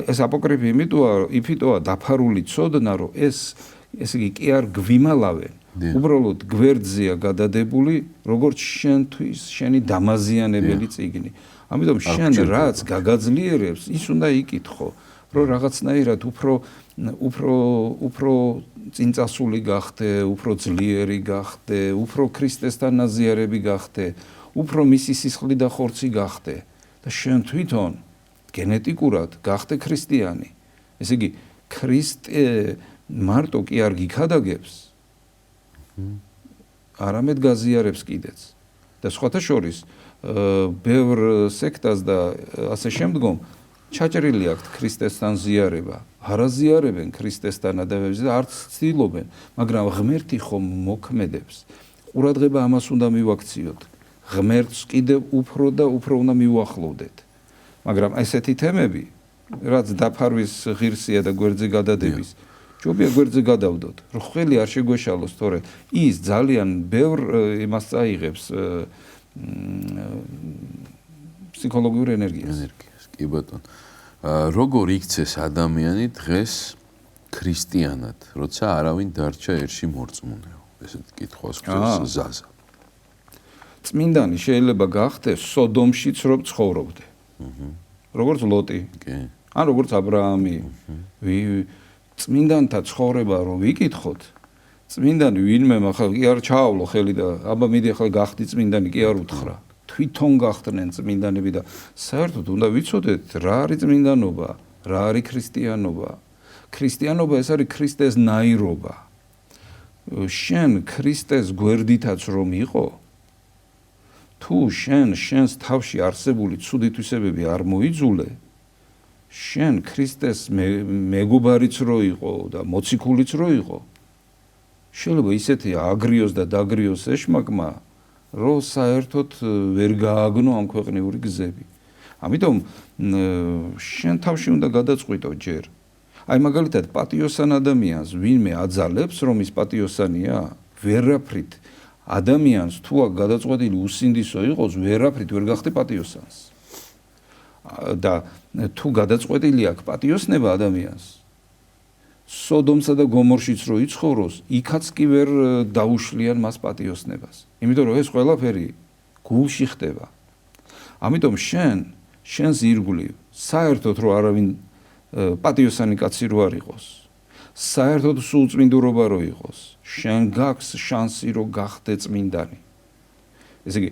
ეს აპოკრიფი იფიტოა დაფარული ცოდნა, რომ ესე იგი კი არ გვიმალავენ. უბრალოდ გვერდზეა გადადებული, როგორც შენთვის შენი დამაზიანებელი წიგნი. ამიტომ შენ რაც გაგაძლიერებს, ის უნდა იკითხო, რომ რაღაცნაირად უფრო წინწასული გახდე, უფრო ძლიერი გახდე, უფრო ქრისტესთან ნაზიარები გახდე, უფრო მისი სისხლი და ხორცი გახდე და შენ თვითონ გენეტიკურად გახდე ქრისტიანი. ესე იგი, ქრისტე მარტო კი არ გიქადაგებს, არამედ გაზიარებს კიდეც. და სხვათა შორის, ბევრ სექტას და ასე შემდგომ ჩაჭრილი აქვთ ქრისტესთან ზიარება. არაზიარებენ ქრისტესთან ადამიანებს და არც ცდილობენ, მაგრამ ღმერთი ხომ მოქმედებს. ყურადღება ამას უნდა მივაქციოთ. ღმერთს კიდევ უფრო და უფრო უნდა მივუახლოვდეთ. მაგრამ ესეთი თემები, რაც დაფარვის ღირსია და გვერდზე გადადების, ჯობია გვერდზე გადავდოთ, რომ ხელი არ შეგვეშალოს, თორე ის ძალიან ბევრ იმას წაიღებს ფსიქოლოგიურ ენერგიას. კი ბატონო. როგორ იქცეს ადამიანი დღეს ქრისტიანად, როცა არავინ დარჩა ერში მორწმუნეო? ესეთ კითხვას გვწევს ზაზა. წმინდანი შეიძლება გახდეს სოდომშიც რომ ცხოვრობდე. როგორც ლოტი. კი. ან როგორც აბრაამი. წმინდანთა ცხოვრება რომ ვიკითხოთ, წმინდანი ვინმე ახლა კი არ ჩაავლო ხელი და აბა მიდი ახლა გახდი წმინდანი, კი არ უთხრა. თვითონ გახდნენ წმინდანები და საერთოდ უნდა ვიცოდეთ რა არის წმინდანობა, რა არის ქრისტიანობა. ქრისტიანობა ეს არის ქრისტეს ნაირობა. შენ ქრისტეს გვერდითაც რომ იყო, თუ შენს თავში არსებული ცუდი თვისებები არ მოიძულე, შენ ქრისტეს მეგობარიც რო იყო და მოციქულიც რო იყო, შეიძლება ისეთი აგრიოს და დაგრიოს ეშმაკმა, რომ საერთოდ ვერ გააგნო ამ ქვეყნიური გზები. ამიტომ შენ თავში უნდა გადაწყვიტო ჯერ. აი მაგალითად პატიოსან ადამიანს ვინმე აძალებს, რომ ის პატიოსანია, ვერაფრით ადამიანს თუ აქ გადაწყვეტილი უსინდისო იყოს, ვერაფრით ვერ გახდი პატიოსანს. და თუ გადაწყვეტილი აქვს პატიოსნება ადამიანს, სოდომსა და გომორშიც რო იცხოვროს, იქაც კი ვერ დაუშლიან მას პატიოსნებას. იმიტომ რომ ეს ყველაფერი გულში ხდება. ამიტომ შენს ირგვლივ საერთოდ რო არავინ პატიოსანი კაცი რო არ იყოს, საერთოდ სულწმინდურობა რო იყოს, შენ გაქვს შანსი რო გახდე წმინდანი. ესე იგი,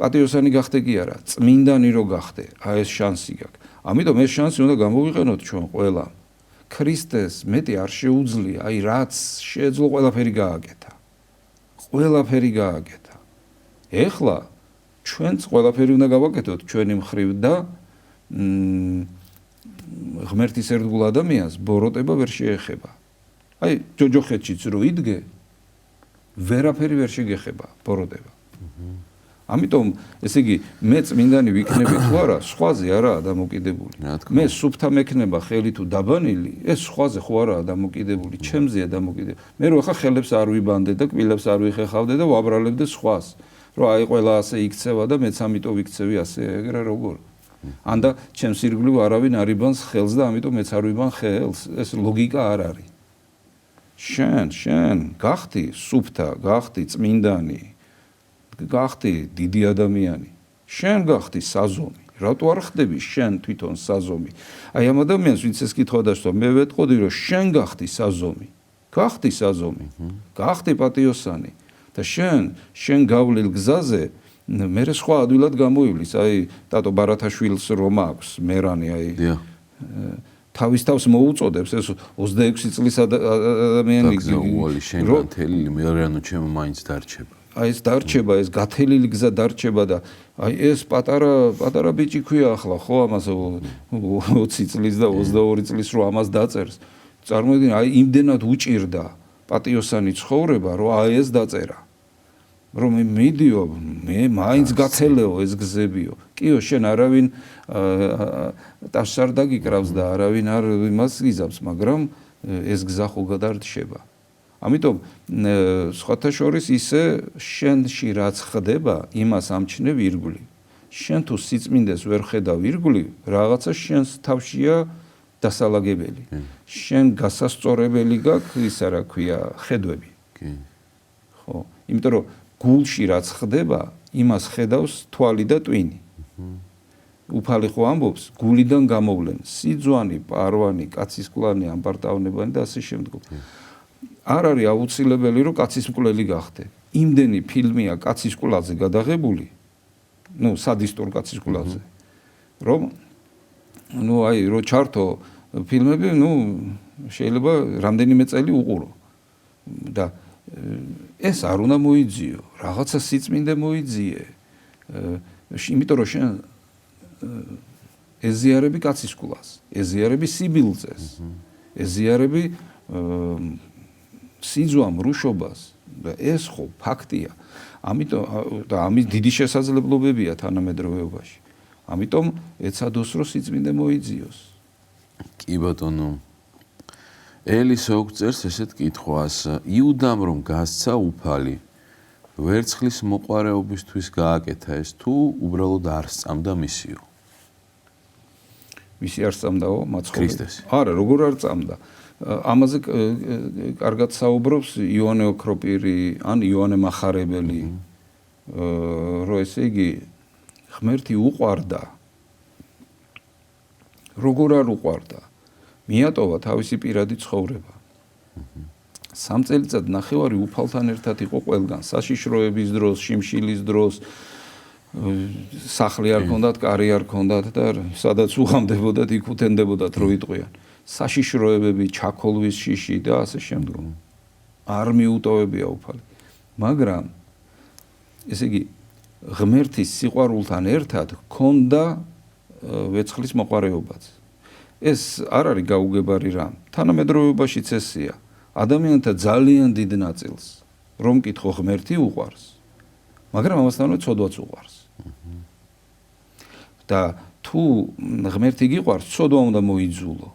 პატიოსანი გახდე კი არა, წმინდანი რო გახდე, აი ეს შანსი გაქვს. ამიტომ ეს შანსი უნდა გამოვიყენოთ ჩვენ ყველა. ქრისტეს მეტი არ შეუძლია, აი რაც შეეძლო ყველაფერი გააკეთა. ყველაფერი გააკეთა. ეხლა ჩვენც ყველაფერი უნდა გავაკეთოთ ჩვენი მხრივ და ღმერთის ერთგულ ადამიანს ბოროტება ვერ შეეხება. აი ჯოჯოხეთშიც რო იდგე, ვერაფერი ვერ შეგეხება ბოროტება. ამიტომ ესე იგი მე წმინდანი ვიქნები თუ არა, სხვაზე არაა დამოკიდებული. მე სუფთა მექნება ხელი თუ დაბანილი, ეს სხვაზე ხო არაა დამოკიდებული, ჩემზეა დამოკიდებული. მე რო ახლა ხელებს არ ვიბანდე და კბილებს არ ვიხეხავდე და ვაბრალებდე სხვას, რომ აი ყველა ასე იქცევა და მეც ამიტომ ვიქცევი ასე, ეგრე როგორ? ანდა ჩემს ირგვლივ არავინ არ იბანს ხელს და ამიტომ მეც არ ვიბან ხელს, ეს ლოგიკა არ არის. შენ გახდი სუფთა, გახდი წმინდანი, გახდი დიდი ადამიანი, შენ გახდი საზომი. რატო არ ხდები შენ თვითონ საზომი? აი ამ ადამიანს ვინც ეს კითხვა დასვა, მე ვეტყოდი რომ შენ გახდი საზომი. გახდი საზომი, გახდი პატიოსანი და შენ გავლილ გზაზე მე სხვა ადვილად გამოივლის. აი ტატო ბარათაშვილს რომ აქვს მერანი აი თავის თავს მოუწოდებს ეს 26 წლის ადამიანი უვალი შენ გათელილი მერანო ჩემო მაინც დარჩება. აი ეს დარჩება, ეს გათელილი გზა დარჩება და აი ეს პატარა ბიჭი ქვია ახლა ხო ამას 20 წლის და 22 წლის რო ამას დაწერს. წარმოიდგინე აი იმდენად უჭირდა პატიოსანი ცხოვრება, რომ აი ეს დაწერა. რომ მე მიდიო, მე მაინც გათელეო ეს გზებიო. კიო შენ არავინ ტაშს არ დაგიკრავს და არავინ არ იმას გიზავს, მაგრამ ეს გზა ხო გადარჩება. ამიტომ სხვათა შორის ისე შენში რაც ხდება, იმას ამჩნევ ირგვლივ. შენ თუ სიწმინდეს ვერ ხედავ ირგვლივ, რაღაცა შენს თავშია დასალაგებელი. შენ გასასწორებელი გაქვს ისა რა ქვია, ხედვები. ხო, იმიტომ რომ გულში რაც ხდება, იმას ხედავს თვალი და ტვინი. უფალი ხო ამბობს, გულიდან გამოვლენ სიძვანი, პარვანი, კაცისკვლანი, ამპარტავნებანი და ასე შემდგომ. არ არის აუცილებელი რომ კაცის მკვლელი გახდე. იმდენი ფილმია კაცის მკვლელზე გადაღებული, სადისტურ კაცის მკვლელზე, რომ აი რო ჩართო ფილმები, შეიძლება რამდენიმე წელი უყურო. და ეს არ უნდა მოიძიო, რაღაცა სიწმინდე მოიძიე. იმიტომ რომ შენ ეზიარები კაცის მკვლელს, ეზიარები სიბილწეს, ეზიარები სიძვამ, რუშობას და ეს ხო ფაქტია. ამიტომ და ამის დიდი შესაძლებლობებია თანამედროვეობაში. ამიტომ ეცადოს რომ სიწმინდე მოიძიოს. კი ბატონო. ელისო წერს ესეთ კითხვას, იუდამ რომ გასცა უფალი, ვერცხლის მოყარეობისთვის გააკეთა ეს თუ უბრალოდ არ სწამდა მისიო? მისი არ სწამდაო მაცხოვრი? ქრისტეს. არა, როგორ არ სწამდა? ამაზე კარგად საუბრობს იოანე ოქროპირი ან იოანე მახარებელი, რომ ესე იგი ღმერთი უყვარდა. როგორ არ უყვარდა? მიატოვა თავისი პირადი ცხოვრება. 3 წელიწად ნახევარი უფალთან ერთად იყო ყველგან, საშიშროების დროს, შიმშილის დროს, სახლი არ ქონდათ, კარი არ ქონდათ და სადაც უღამდებოდათ, იქ უთენდებოდათ, რო იტყვიან. საშიშროებები, ჩაქოლვის შიში და ასე შემდგომ. არ მიუტოვებია უფალი. მაგრამ ესე იგი ღმერთის სიყვარულთან ერთად ქონდა ვეცხლის მოყარეობაც. ეს არ არის გაუგებარი რამ. თანამედროვეობაშიც ესეა. ადამიანთა ძალიან დიდ ნაწილს რომ კითხო ღმერთი უყვარს. მაგრამ ამასთანავე ცოდვაც უყვარს. და თუ ღმერთი გიყვარს, ცოდვა უნდა მოიძულო.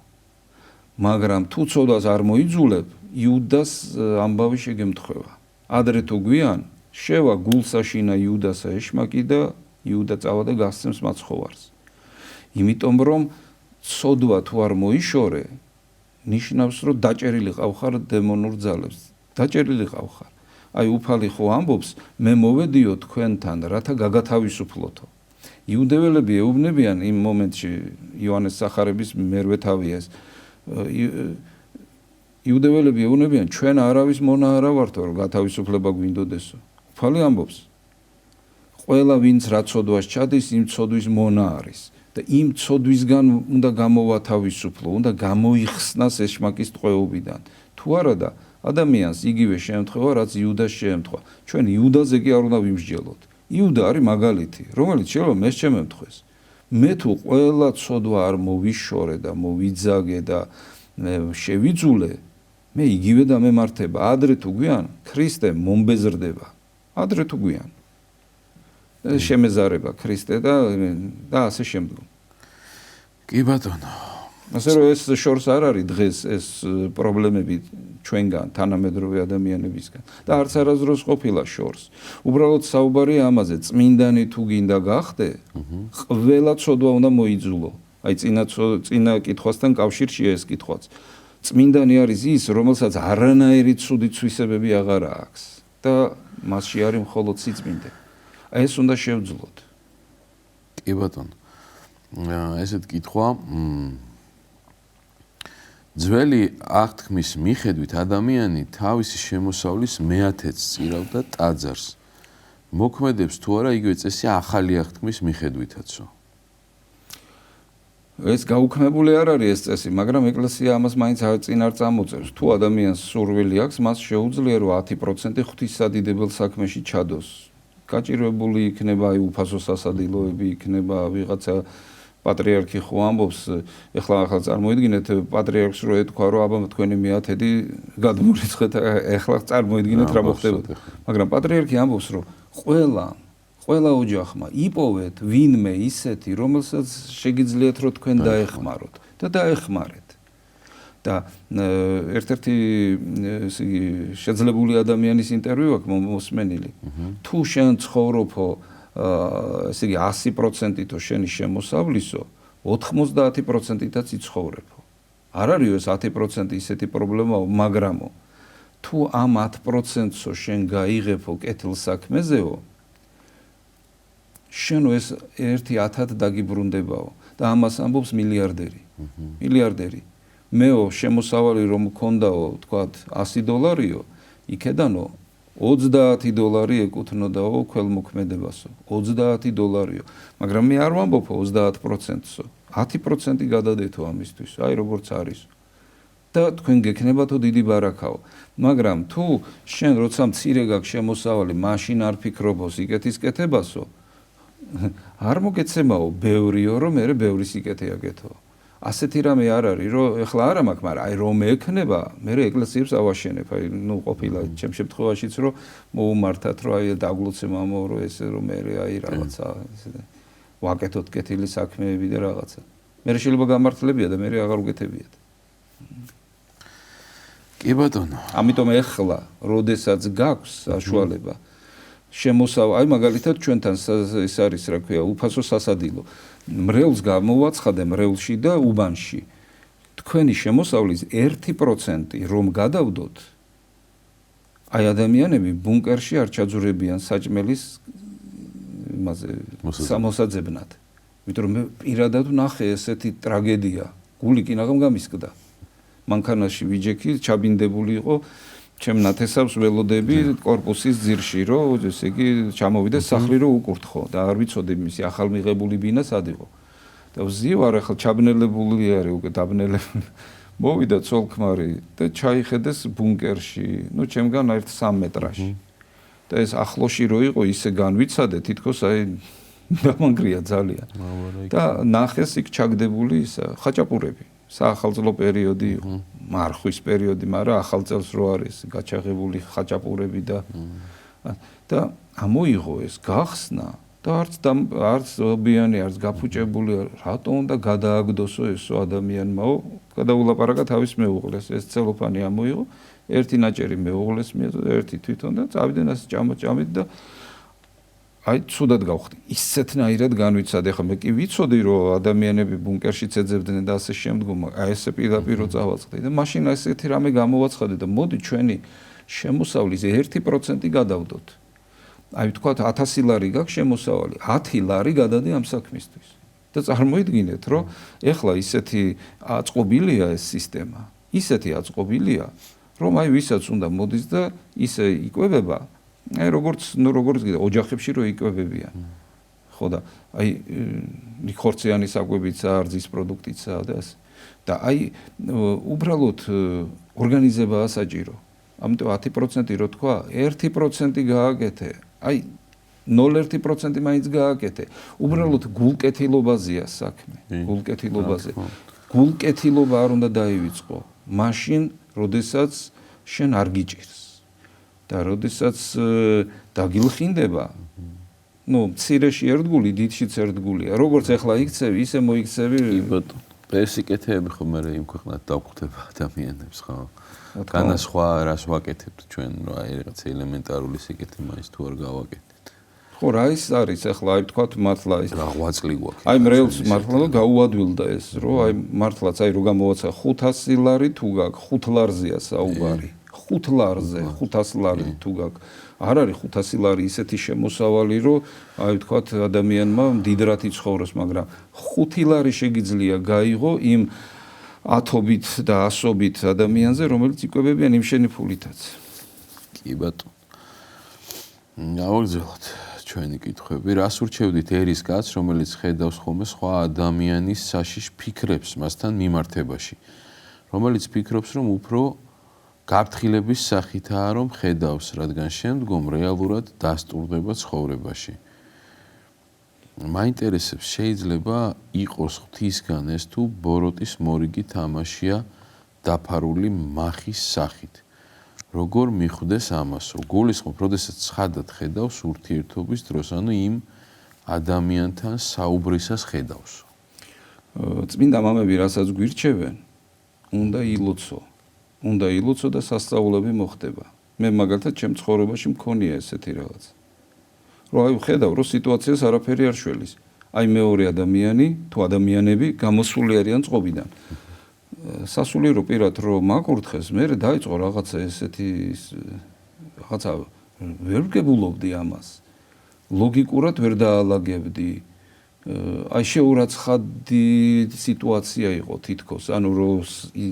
მაგრამ თუ ცოდვას არ მოიძულებ, იუდას ამბავი შეგემთხვევა. ადრე თუ გვიან შევა გულსაშინა იუდასა ეშმაკი და იუდა წავა და გასცემს მაცხოვარს. იმიტომ რომ ცოდვა თუ არ მოიშორე, ნიშნავს რომ დაჭერილი ყავხარ დემონურ ძალებს. დაჭერილი ყავხარ. აი უფალი ხო ამბობს, მე მოვედიო თქვენთან, რათა გაგათავისუფლოთო. იუდეველები ეუბნებიან იმ მომენტში იოანეს სახარების მერვე თავია ეს. იუდეველები ეუბნებიან, ჩვენ არავის მონა არა ვართო, რომ გათავისუფლება გვინდოდესო. უფალი ამბობს, ყველა ვინც რა ცოდვას ჩადის, იმ ცოდვის მონა არის. და იმ ცოდვისგან უნდა გამოვათავისუფლო, უნდა გამოიხსნას ეშმაკის ტყვეობიდან. თუ არა და ადამიანს იგივე შეემთხვევა, რაც იუდას შეემთხვევა. ჩვენ იუდაზე კი არ უნდა ვიმსჯელოთ. იუდა არის მაგალითი, რომელიც შეიძლება მეც შემემთხვეს. მე თუ ყველა ცოდვა არ მოვიშორე და მოვიძაგე და შევიძულე, მე იგივე დამემართება, ადრე თუ გვიან ქრისტე მომბეზრდება. ადრე თუ გვიან. შემეზარება ქრისტე და ასე შემდგომ. კი ბატონო. ასე რომ ეს შორს არ არის დღეს ეს პრობლემები ჩვენგან თანამედროვე ადამიანებისგან და არც არასდროს ყოფილა შორს. უბრალოდ საუბარია ამაზე, წმინდანი თუ გინდა გახდე, ყველა ცოდვა უნდა მოიძულო. აი წინა კითხვასთან კავშირშია ეს კითხვაც. წმინდანი არის ის, რომელსაც არანაირი ცუდი თვისებები აღარ აქვს და მასში არის მხოლოდ სიწმინდე. აი ეს უნდა შევძლოთ. კი ბატონო. ესეთ კითხვა ძველი აღთქმის მიხედვით ადამიანი თავისი შემოსავლის მეათეც წირავდა ტაძარს. მოქმედებს თუ არა იგივე წესი ახალი აღთქმის მიხედვითაცო? ეს გაუქმებული არ არის ეს წესი, მაგრამ ეკლესია ამას მაინც წინ არ წამოწევს. თუ ადამიანს სურვილი აქვს, მას შეუძლია რომ 10% ღვთისადიდებელ საქმეში ჩადოს. გაჭირვებული იქნება აი უფასო სასადილოები, იქნება ვიღაცა პატრიარქი ხო ამბობს, ეხლა წარმოიდგინეთ პატრიარქს რო ეთქვა რომ აბა თქვენი მეათედი გადმორიცხეთ, ეხლა წარმოიდგინეთ რა მოხდებოდა. მაგრამ პატრიარქი ამბობს რომ ყველა ოჯახმა იპოვეთ ვინმე ისეთი, რომელსაც შეგიძლიათ რომ თქვენ დაეხმაროთ და დაეხმარეთ. და ერთ-ერთი ესე იგი შეძლებული ადამიანის ინტერვიუ აქვს მოსმენილი. თუ შენ ცხოვრობო ესე იგი 100%-ო შენი შემოსავლისო, 90%-ითაც იცხოვრებო. არ არის ეს 10% ისეთი პრობლემაა, მაგრამო თუ ამ 10%-ო შენ გაიღებო კეთილსაქმეზეო, შენ ეს 1/10 დაგიბრუნდებაო და ამას ამბობს მილიარდერი. მილიარდერი. მეო შემოსავალი რომ მქონდაო, თქვათ $100-იო, იქედანო $30 ეკუთვნოდაო ქველმოქმედებასო. $30-იო. მაგრამ მე არ ვამბობო 30%-ო. 10% გადადეთო ამისთვის, აი როგორც არის. და თქვენ გექნებათო დიდი ბარაქაო. მაგრამ თუ შენ როცა მცირე გაქვს შემოსავალი, მაშინ არ ფიქრობო სიკეთის კეთებასო. არ მოგეცემაო ბევრიო, რომ მე ბევრი სიკეთე აკეთო. ასეთი რამე არ არის, რომ ეხლა არა მაქვს, მაგრამ აი რომ ექნება, მე ეკლესიებს ავაშენებ, აი ნუ ყოფილა ჩემ შემთხვევაშიც რომ მოუმართათ, რომ აი დაგლოცე მამაო, რომ ესე რომ მე აი რაღაცა ესე ვაკეთოთ კეთილი საქმეები და რაღაცა. მე შეიძლება გამართლებია და მე აღარ უგეთებიათ. კი ბატონო. ამიტომ ეხლა, როდესაც გაქვს საშუალება აი მაგალითად ჩვენთან ეს არის რა ქვია, უფასო სასადილო. მრევლს გამოვაცხადე მრევლში და უბანში. თქვენი შემოსავლის 1% რომ გადავდოთ, აი ადამიანები ბუნკერში არ ჩაძურებიან საჭმელის იმაზე მოსაძებნად. იმიტომ რომ მე პირადად ვნახე ესეთი ტრაგედია. გული კინაღამ გამისკდა. მანქანაში ვიჯექი, ჩაბინდებული იყო ჩემ ნათესავს ველოდები კორპუსის ძირში, რომ ესე იგი ჩამოვიდა სახლი რომ უკურთხო და არ ვიცოდი მისი ახალმიღებული ბინა სად იყო. და ვზივარ ახლა ჩაბნელებული არის უკვე დაბნელებული. მოვიდა ცოლ-ქმარი და ჩაიხედეს ბუნკერში, ნუ ჩემგან ერთ 3 მეტრაში. და ეს ახლოში რო იყო, ისე განვიცადე, თითქოს აი დამანგრია ძალიან. და ნახეს იქ ჩაგდებული ისა ხაჭაპურები. საახალწლო პერიოდი იყო. მარხვის პერიოდი, მაგრამ ახალ წელს რო არის გაჩაღებული ხაჭაპურები და ამოიღო ეს გახსნა და არც ობიანი, არც გაფუჭებული, რატო უნდა გადააგდოსო ესო ადამიანმაო, გადაულაპარაკა თავის მეუღლეს, ეს ცელოფანი ამოიღო, ერთი ნაჭერი მეუღლეს მიეწოდა, ერთი თვითონ და წავიდნენ ასე ჭამით და აი ცუდად გავხდი. ისეთნაირად განვიცადე, ხა მე კი ვიცოდი რომ ადამიანები ბუნკერში წეძებდნენ და ასე შემდგომ, აი ესე პირდაპირ წავაწყდი და მაშინ ასეთი რამე გამოვაცხადე და მოდი ჩვენი შემოსავლის 1% გადავდოთ. აი ვთქვათ 1000 ლარი გაქვს შემოსავალი, 10 ლარი გადადე ამ საქმისთვის. და წარმოიდგინეთ, რომ ეხლა ისეთი აწყობილია ეს სისტემა, ისეთი აწყობილია, რომ აი ვისაც უნდა მოდის და ისე იკვებება აი როგორც გიდა ოჯახებში რო იკვებებიან. ხო და აი ხორციანი საკვებიცა, რძის პროდუქტიცა და ასე. და აი უბრალოდ ორგანიზებაა საჭირო. ამიტომ 10% რო თქვა, 1% გააკეთე. აი 0.1% მაინც გააკეთე. უბრალოდ გულკეთილობაზეა საქმე. გულკეთილობაზე. გულკეთილობა არ უნდა დაივიწყო. მაშინ, როდესაც შენ არ გიჭირს. და როდესაც დაგილხინდება, მცირეში ერთგული, დიდშიც ერთგულია. როგორც ახლა იქცევი, ისე მოიქცევი. ეს სიკეთეები ხომ მე იმქვეყნად დავხვდება ადამიანებს, ხო? განასხვა რას ვაკეთებთ ჩვენ, რა რაღაც ელემენტარული სიკეთე მაინც თუ არ გავაკეთეთ. ხო, რა ის არის ახლა, აი თქვათ მართლა ის რაღვაწლი გვაქვს. აი მრევლს მართლა გაუადვილდა ეს, რომ აი მართლაც აი რო გამოვაცა 500 ლარი თუ გაქვს, 5 ლარზეა საუბარი. 5 ლარზე, 500 ლარი თუ გაქვს. არ არის 500 ლარი ისეთი შემოსავალი, რომ აი თქვათ ადამიანმა დიდრად იცხოვროს, მაგრამ 5 ლარი შეგიძლია გაიღო იმ ათობით და ასობით ადამიანზე, რომელიც იკვებებიან იმ შენი ფულითაც. კი ბატონო. გავაგზავნოთ ჩვენი კითხვები. რას ურჩევდით ერის კაცს, რომელიც ხედავს ხოლმე სხვა ადამიანის საშიშ ფიქრებს მასთან მიმართებაში, რომელიც ფიქრობს, რომ უფრო გაფრთხილების სახითაა რომ ხედავს, რადგან შემდგომ რეალურად დასტურდება ცხოვრებაში. მაინტერესებს, შეიძლება იყოს ღვთისგან ეს თუ ბოროტის მორიგი თამაშია დაფარული მახის სახით. როგორ მიხვდეს ამასო? გულისხმობ, როდესაც ცხადად ხედავს ურთიერთობის დროს, ანუ იმ ადამიანთან საუბრისას ხედავს. წმინდა მამები რასაც გვირჩევენ, უნდა ილოცო. უნდა ილოცო და სასწაულები მოხდება. მე მაგალითად ჩემ ცხოვრებაში მქონია ესეთი რაღაც. რომ აი ვხედავ, რომ სიტუაციას არაფერი არ შველის. აი მეორე ადამიანი თუ ადამიანები გამოსული არიან წყობიდან. სასულიერო პირად რომ მაკურთხეს, მე დაიწყო რაღაცა ესეთი რაღაცა ვერ ვგებულობდი ამას. ლოგიკურად ვერ დაალაგებდი. აი შეურაცხადი სიტუაცია იყო თითქოს, ანუ რომ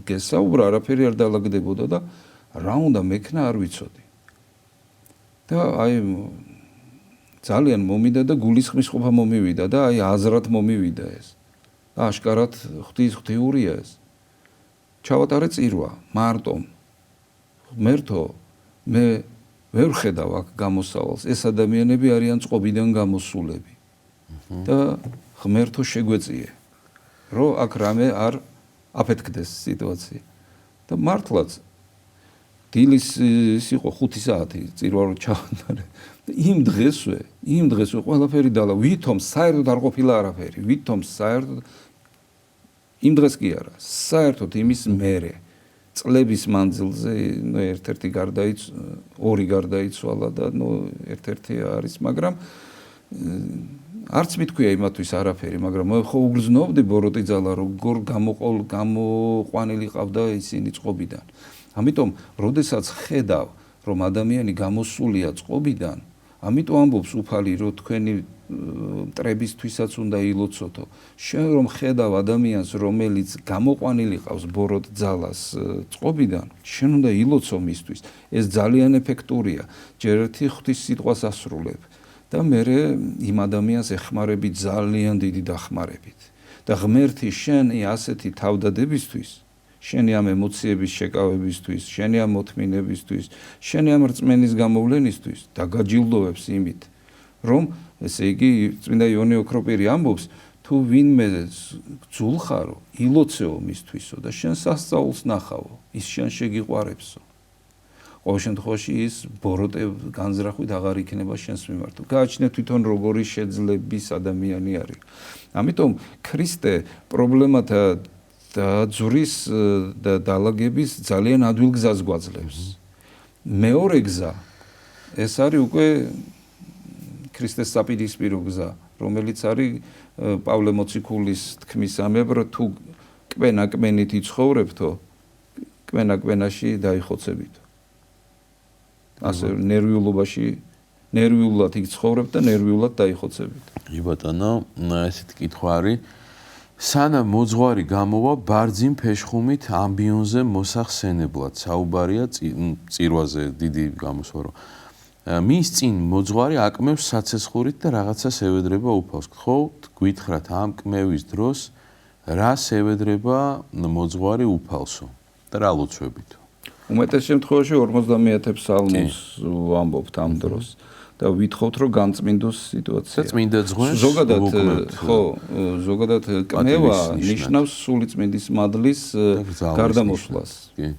გესაუბრა არაფერი არ დაალაგდებოდა და რა უნდა მექნა არ ვიცოდი. და აი ძალიან მომიდა და გულისხმისყოფა მომივიდა და აი აზრად მომივიდა ეს. და აშკარად ღვთიურია ეს. ჩავატარე წირვა მარტო. ღმერთო, მე ვერ ხედავ აქ გამოსავალს. ეს ადამიანები არიან წყობიდან გამოსულები. და ღმერთო შეგვეწიე, რომ აქ რამე არ აფეთქდეს სიტუაცია. და მართლაც დილის იყო 5 საათი წირვა რო ჩავატარე. იმ დღესვე ყველაფერი დალა, ვითომ საერთოდ არ ყოფილა არაფერი, ვითომ საერთოდ იმ დღეს კი არა, საერთოდ იმის მერე წლების მანძილზე, ერთ-ერთი ორი გარდაიცვალა და ერთ-ერთი არის, მაგრამ არც მithქვია იმათვის არაფერი, მაგრამ მე ხო უგრძნობდი ბოროტი ძალა, როგორ გამოყვანილი ყავდა ისინი წყობიდან. ამიტომ, როდესაც ხედავ, რომ ადამიანი გამოსულია წყობიდან, ამიტომ ამბობს უფალი, რომ თქვენი მტრებისთვისაც უნდა ილოცოთო. შენ რომ ხედავ ადამიანს, რომელიც გამოყვანილი ყავს ბოროტ ძალას წყობიდან, შენ უნდა ილოცო მისთვის. ეს ძალიან ეფექტურია. ჯერ ერთი ღვთის სიტყვას ასრულებ. და მე იმ ადამიანს ეხმარები ძალიან დიდი დახმარებით. და ღმერთი შენი ასეთი თავდადებისთვის, შენი ამ ემოციების შეკავებისთვის, შენი ამ მოთმინებისთვის, შენი ამ რწმენის გამოვლენისთვის დაგაჯილდოვებს იმით, რომ ესე იგი წმინდა იონე ოქროპირი ამბობს, თუ ვინმე ძულხარო, ილოცეო მისთვისო და შენ სასწაულს ნახავო, ის შენ შეგიყვარებსო. ყოველ შემთხვევაში ის ბოროტე განზრახვით აღარ იქნება შენს მიმართ. გააჩნია თვითონ როგორი შეძლების ადამიანი არის. ამიტომ ქრისტე პრობლემათა დაძვრის და დაალაგების ძალიან ადვილ გზას გვაძლევს. მეორე გზა ეს არის უკვე ქრისტეს საპირისპირო გზა, რომელიც არის პავლე მოციქულის თქმისამებრ, თუ კმენა-კმენით იცხოვრებთო, კმენა-კმენაში დაიხოცებით. ასე ნერვიულად იცხოვრებთ და ნერვიულად დაიხოცებით. კი ბატონო, ესეთი კითხვა არის. სანამ მოძღვარი გამოვა ბარძიმ ფეშხუმით ამბიონზე მოსახსენებლად, საუბარია წირვაზე დიდი გამოსვარო. მის წინ მოძღვარი აკმევს საცეცხლურით და რაღაცას ევედრება უფალს. გთხოვთ, გვითხრათ ამ კმევის დროს რას ევედრება მოძღვარი უფალსო და რა ლოცვებით? უმეტეს შემთხვევაში 50 ფსალმოს ვამბობთ ამ დროს. და ვითხოვთ რომ განწმინდოს სიტუაცია. და წმინდა ძღვენს ზოგადად კმევა ნიშნავს სულიწმინდის მადლის გარდამოსვლას. კი.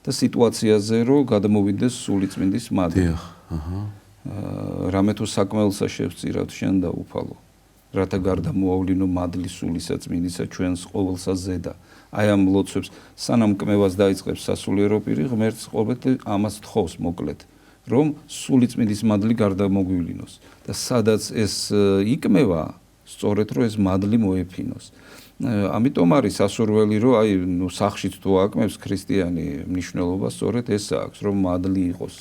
და სიტუაციაზე რომ გადამოვიდეს სულიწმინდის მადლი. რამე თუ საკმელსა შევწირავთ შენ და უფალო. რათა გარდამოავლინო მადლი სულისა წმინდისა ჩვენს ყოველსა ზედა. აი ამ ლოცვებს სანამ კმევას დაიწყებს სასულიერო პირი ღმერთს ყოველდღე ამას თხოვს მოკლედ რომ სულიწმინდის მადლი გარდამოგვივლინოს და სადაც ეს იკმევა სწორედ რომ ეს მადლი მოეფინოს. ამიტომ არის სასურველი რომ აი ნუ სახშიც თუ აკმევს ქრისტიანი მნიშვნელობა სწორედ ეს აქვს რომ მადლი იყოს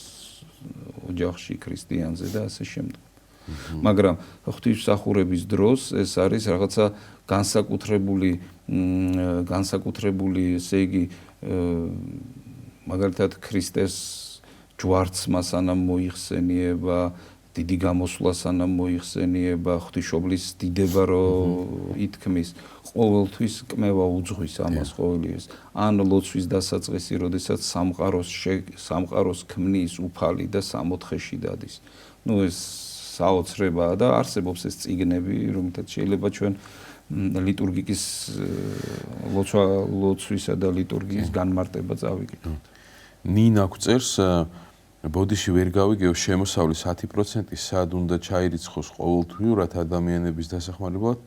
ოჯახში ქრისტიანზე და ასე შემდეგ. მაგრამ ღვთისმსახურების დროს ეს არის რაღაცა განსაკუთრებული ესე იგი მაგალითად ქრისტეს ჯვარცმა სანამ მოიხსენიება დიდი გამოსვლა სანამ მოიხსენიება ღვთისმშობლის დიდება რო ითქმის ყოველთვის კმევა უძღვის ამას ყოველიეს ან ლოცვის დასაწყისი როდესაც სამყაროს ქმნის უფალი და სამოთხეში დადის ნუ ეს საოცრებაა და არსებობს ეს წიგნები რომელთაც შეიძლება ჩვენ ლიტურგიკის ლოცვისა და ლიტურგიის განმარტება წავიკითხოთ ნინა გვწერს ბოდიში ვერ გავიგეო შემოსავლის 10% სად უნდა ჩაირიცხოს ყოველთვიურად ადამიანების დასახმარებლად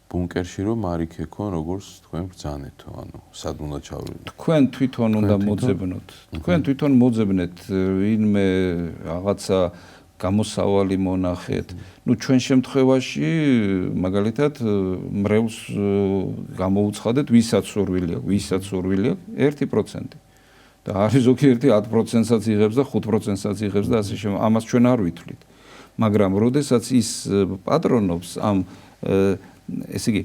ბუნკერში რომ მარიქექონ როგორც თქვენ ბრძანეთო ანუ სად უნდა ჩავიდეთ თქვენ თვითონ უნდა მოძებნოთ თქვენ თვითონ მოძებნეთ ვინმე რაღაცა გამოსავალი მონახეთ ნუ ჩვენ შემთხვევაში მაგალითად მრევლს გამოუცხადეთ ვისაც სურვილი აქვს 1% და არის ზოგიერთი 10%-საც იღებს და 5%-საც იღებს და ასე შემდეგ. ამას ჩვენ არ ვითვლით. მაგრამ როდესაც ის პატრონობს ამ ესე იგი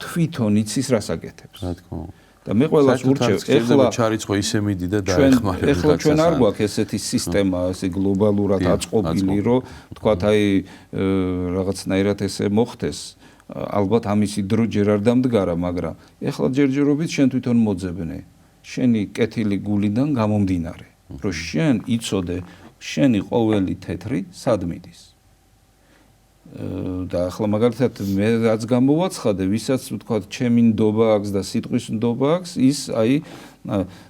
თვითონ იცის რას აკეთებს. რა თქმა უნდა. და მე ყველას ურჩევ ეხლა ჩარიცხო ისე მიდი და დაეხმარება. ეხლა ჩვენ არ გვაქვს ესეთი სისტემა, ესე გლობალურად აწყობილი, რომ თქვათ აი რაღაცნაირად ესე მოხდეს. ალბათ ამისი დრო ჯერ არ დამდგარა, მაგრამ ეხლა ჯერჯერობით შენ თვითონ მოძებნე. შენი კეთილი გულიდან გამომდინარე, რომ შენ იცოდე შენი ყოველი თეთრი სად მიდის. და ახლა მაგალითად მე რაც გამოვაცხადე, ვისაც ვთქვათ, ჩემი ნდობა აქვს და სიტყვის ნდობა აქვს, ის აი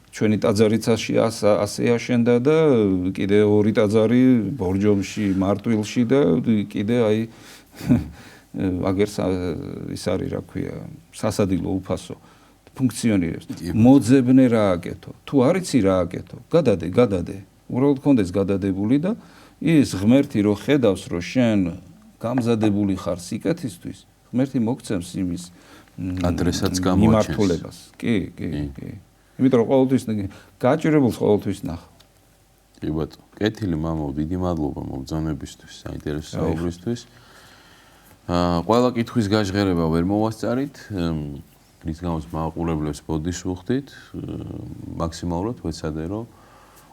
ჩვენი ტაძარიც ასე აშენდა და კიდე ორი ტაძარი ბორჯომში, მარტვილში და კიდე აი აგერს ის არის რა ქვია, სასადილო უფასო ფუნქციონირებს. მოძებნე რა აკეთო. თუ არ იცი რა აკეთო, გადადე. უბრალოდ კონდეს გადადებული და ის ღმერთი რო ხედავს, რომ შენ გამზადებული ხარ სიკეთისთვის, ღმერთი მოგცემს იმის ადრესაც გამოაჩენს. მიმართულებას. კი. იმიტომ რომ ყოველთვის გაჭირებულს ყოველთვის ნახ. კი ბატონო, კეთილი მამაო, დიდი მადლობა მოგზაურობისთვის, საინტერესო საუბრისთვის. ყველა კითხვის გაჟღერება ვერ მოვასწარით. რის გამოც მაყურებლებს ბოდიშს ვუხდით, მაქსიმალურად ვეცადე რომ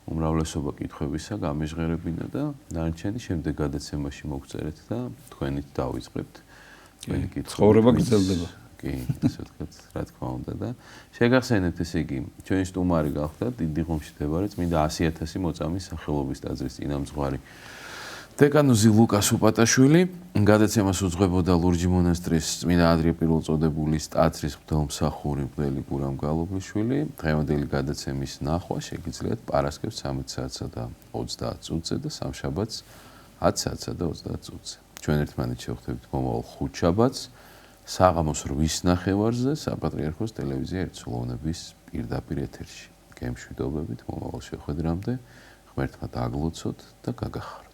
უმრავლესობა კითხვებისა გამეჟღერებინა და დანარჩენი შემდეგ გადაცემაში მოგწერეთ და თქვენით დავიწყებთ. თქვენი კითხვა. ცხოვრება გრძელდება. კი, ასე ვთქვათ, რა თქმა უნდა და შეგახსენებთ ესე იგი, ჩვენი სტუმარი გახდათ დიდი ღუმში მდებარე წმინდა 100.000 მოწამის სახელობის ტაძრის წინამძღვარი დეკანოზი ლუკას უპატაშვილი, გადაცემას უძღვებოდა ლურჯი მონასტრის წმინდა ადრია პირველწოდებულის ტაძრის მღვდელმსახური მღვდელი გურამ გალობლიშვილი. დღევანდელი გადაცემის ნახვა შეგიძლიათ პარასკევს 13 საათსა და 30 წუთზე და სამშაბათს 10 საათსა და 30 წუთზე. ჩვენ ერთმანეთს შევხვდებით მომავალ ხუთშაბათს საღამოს 8-ის ნახევარზე საპატრიარქოს ტელევიზია ერთსულოვნების პირდაპირ ეთერში. გემშვიდობებით მომავალ შეხვედრამდე ღმერთმა დაგლოცოთ და გაგახაროთ.